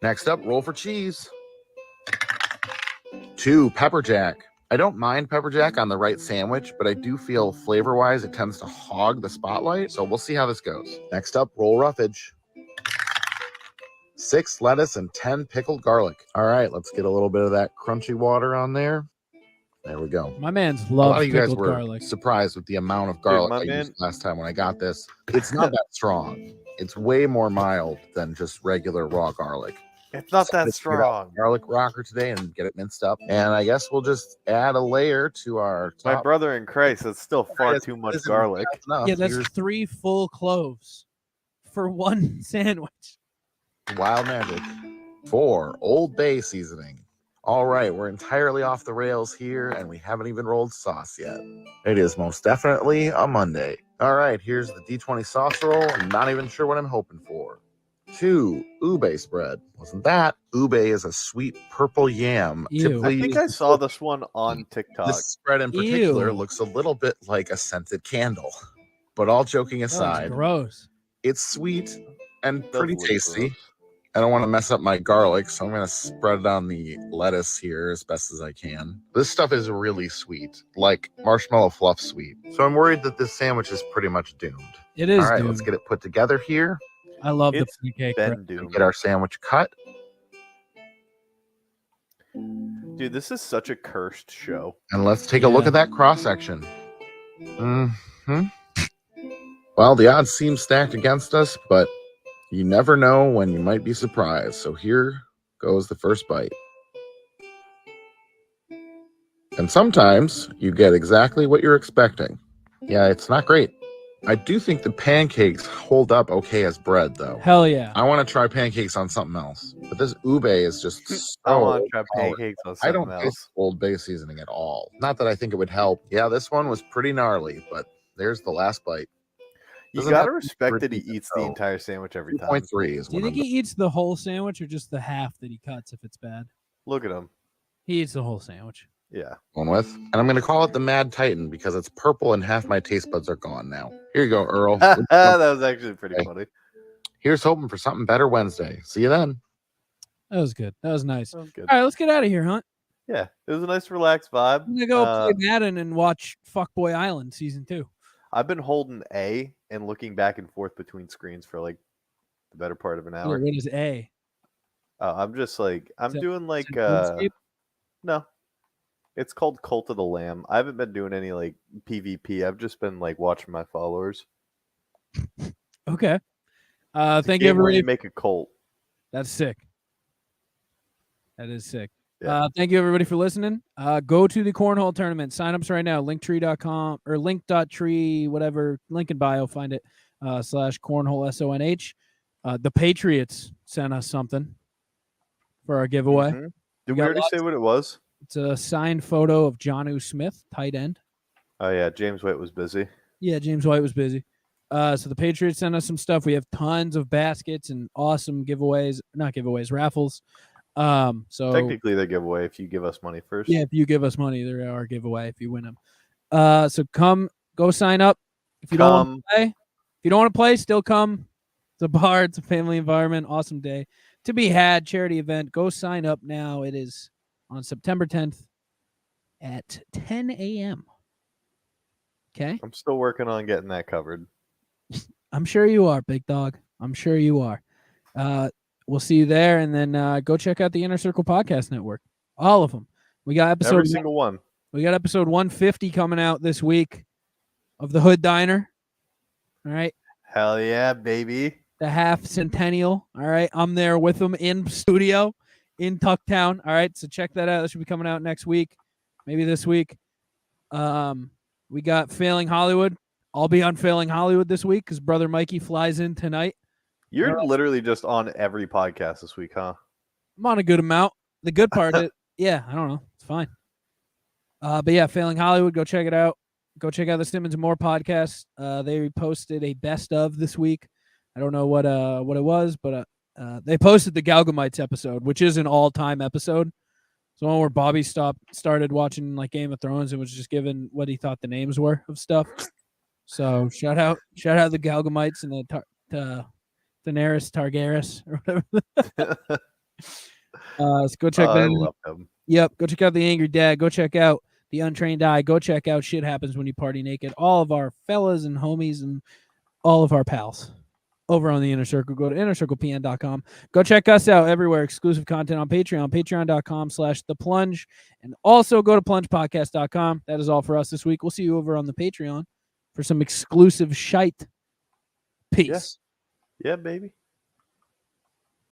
Next up, roll for cheese. 2. Pepper jack. I don't mind pepper jack on the right sandwich, but I do feel flavor-wise it tends to hog the spotlight, so we'll see how this goes. Next up, roll roughage. 6 lettuce and 10 pickled garlic. All right, let's get a little bit of that crunchy water on there. There we go. My man's A loves lot of you guys pickled were garlic. surprised with the amount of garlic my I man- used last time when I got this. It's not that strong. It's way more mild than just regular raw garlic. It's not So that let's get out strong. Garlic rocker today and get it minced up. And I guess we'll just add a layer to our My top. brother in Christ, that's still far too much Isn't garlic. enough. Yeah, that's Here's 3 full cloves for one sandwich. wild magic. 4. Old Bay seasoning. All right, we're entirely off the rails here, and we haven't even rolled sauce yet. It is most definitely a Monday. All right, here's the D20 sauce roll. I'm not even sure what I'm hoping for. 2. Ube spread. Wasn't that? Ube is a sweet purple yam. Ew. Typically I think used I in saw this one on TikTok. This spread in particular Ew. looks a little bit like a scented candle. But all joking That was aside, gross. it's sweet and Does pretty look tasty. gross. I don't want to mess up my garlic, so I'm going to spread it on the lettuce here as best as I can. This stuff is really sweet, like marshmallow fluff sweet. So I'm worried that this sandwich is pretty much doomed. It is All right, doomed. let's get it put together here I love It's the pancake. been bread. doomed. and get our sandwich cut. Dude, this is such a cursed show. And let's take a look Yeah. at that cross section. Well, the odds seem stacked against us, but you never know when you might be surprised. So here goes the first bite. And sometimes you get exactly what you're expecting. Yeah, it's not great. I do think the pancakes hold up okay as bread, though. Hell yeah. I want to try pancakes on something else. But this ube is just so I want to try overpowering. pancakes on I something don't else. taste Old Bay seasoning at all. Not that I think it would help. Yeah, this one was pretty gnarly, but there's the last bite. You Doesn't gotta have to be respect that he pretty, eats the though. entire sandwich every time. 2.3 is Do you what think I'm he eats the whole sandwich or just the half that he cuts if it's bad? Look at him. He eats the whole sandwich. Yeah. going with. And I'm going to call it the Mad Titan because it's purple and half my taste buds are gone now. Here you go, Earl. That was actually pretty Okay. funny. Here's hoping for something better Wednesday. See you then. That was good. That was nice. That was good. All right, let's get out of here, Hunt. Yeah, it was a nice, relaxed vibe. I'm gonna go play Madden and watch Fuckboy Island season 2. I've been holding A and looking back and forth between screens for like the better part of an hour. What is A? I'm just like I'm that- doing like it RuneScape? no. It's called Cult of the Lamb. I haven't been doing any like PvP. I've just been like watching my followers. Okay. It's a Thank you game where everybody. you make a cult. That's sick. That is sick. Yeah. Thank you everybody for listening. Go to the cornhole tournament. Sign-ups right now. Linktree.com or link.tree, whatever. Link in bio. Find it. / cornhole SONH. The Patriots sent us something for our giveaway. Mhm. Did We we got already lots- say what it was? It's a signed photo of Jonnu Smith, tight end. Oh yeah, James White was busy. Yeah, James White was busy. So the Patriots sent us some stuff. We have tons of baskets and awesome giveaways. Not giveaways, raffles. So Technically, they give away if you give us money first. yeah, if you give us money, there are giveaway if you win them. So go sign up. If you don't want to play, still come. a bar. It's a family environment. Awesome day to be had. Charity event. Go sign up now. It is on September 10th at 10 a.m. Okay. I'm still working on getting that covered. I'm sure you are, big dog. I'm sure you are. We'll see you there, and then go check out the Inner Circle Podcast Network. All of them. We got episode Every single one. We got episode 150 coming out this week of the Hood Diner. All right. Hell yeah, baby. The half centennial. All right. I'm there with them in studio in Tucktown. All right. So check that out. That should be coming out next week. Maybe this week. We got Failing Hollywood. I'll be on Failing Hollywood this week because Brother Mikey flies in tonight. You're literally just on every podcast this week, huh? I'm on a good amount. The good part is, yeah, I don't know. It's fine. But yeah, Failing Hollywood, go check it out. Go check out the Simmons and More podcast. They posted a best of this week. I don't know what it was, but they posted the Galgamites episode, which is an all-time episode. It's the one where Bobby started watching like Game of Thrones and was just given what he thought the names were of stuff. So shout out the Galgamites and the Daenerys Targaryen or whatever. So go check that I out. love them. Yep, go check out The Angry Dad. Go check out The Untrained Eye. Go check out Shit Happens When You Party Naked. All of our fellas and homies and all of our pals over on the Inner Circle. Go to innercirclepn.com. Go check us out everywhere. Exclusive content on Patreon. Patreon.com/theplunge. And also go to plungepodcast.com. That is all for us this week. We'll see you over on the Patreon for some exclusive shite. Peace. Yeah, baby.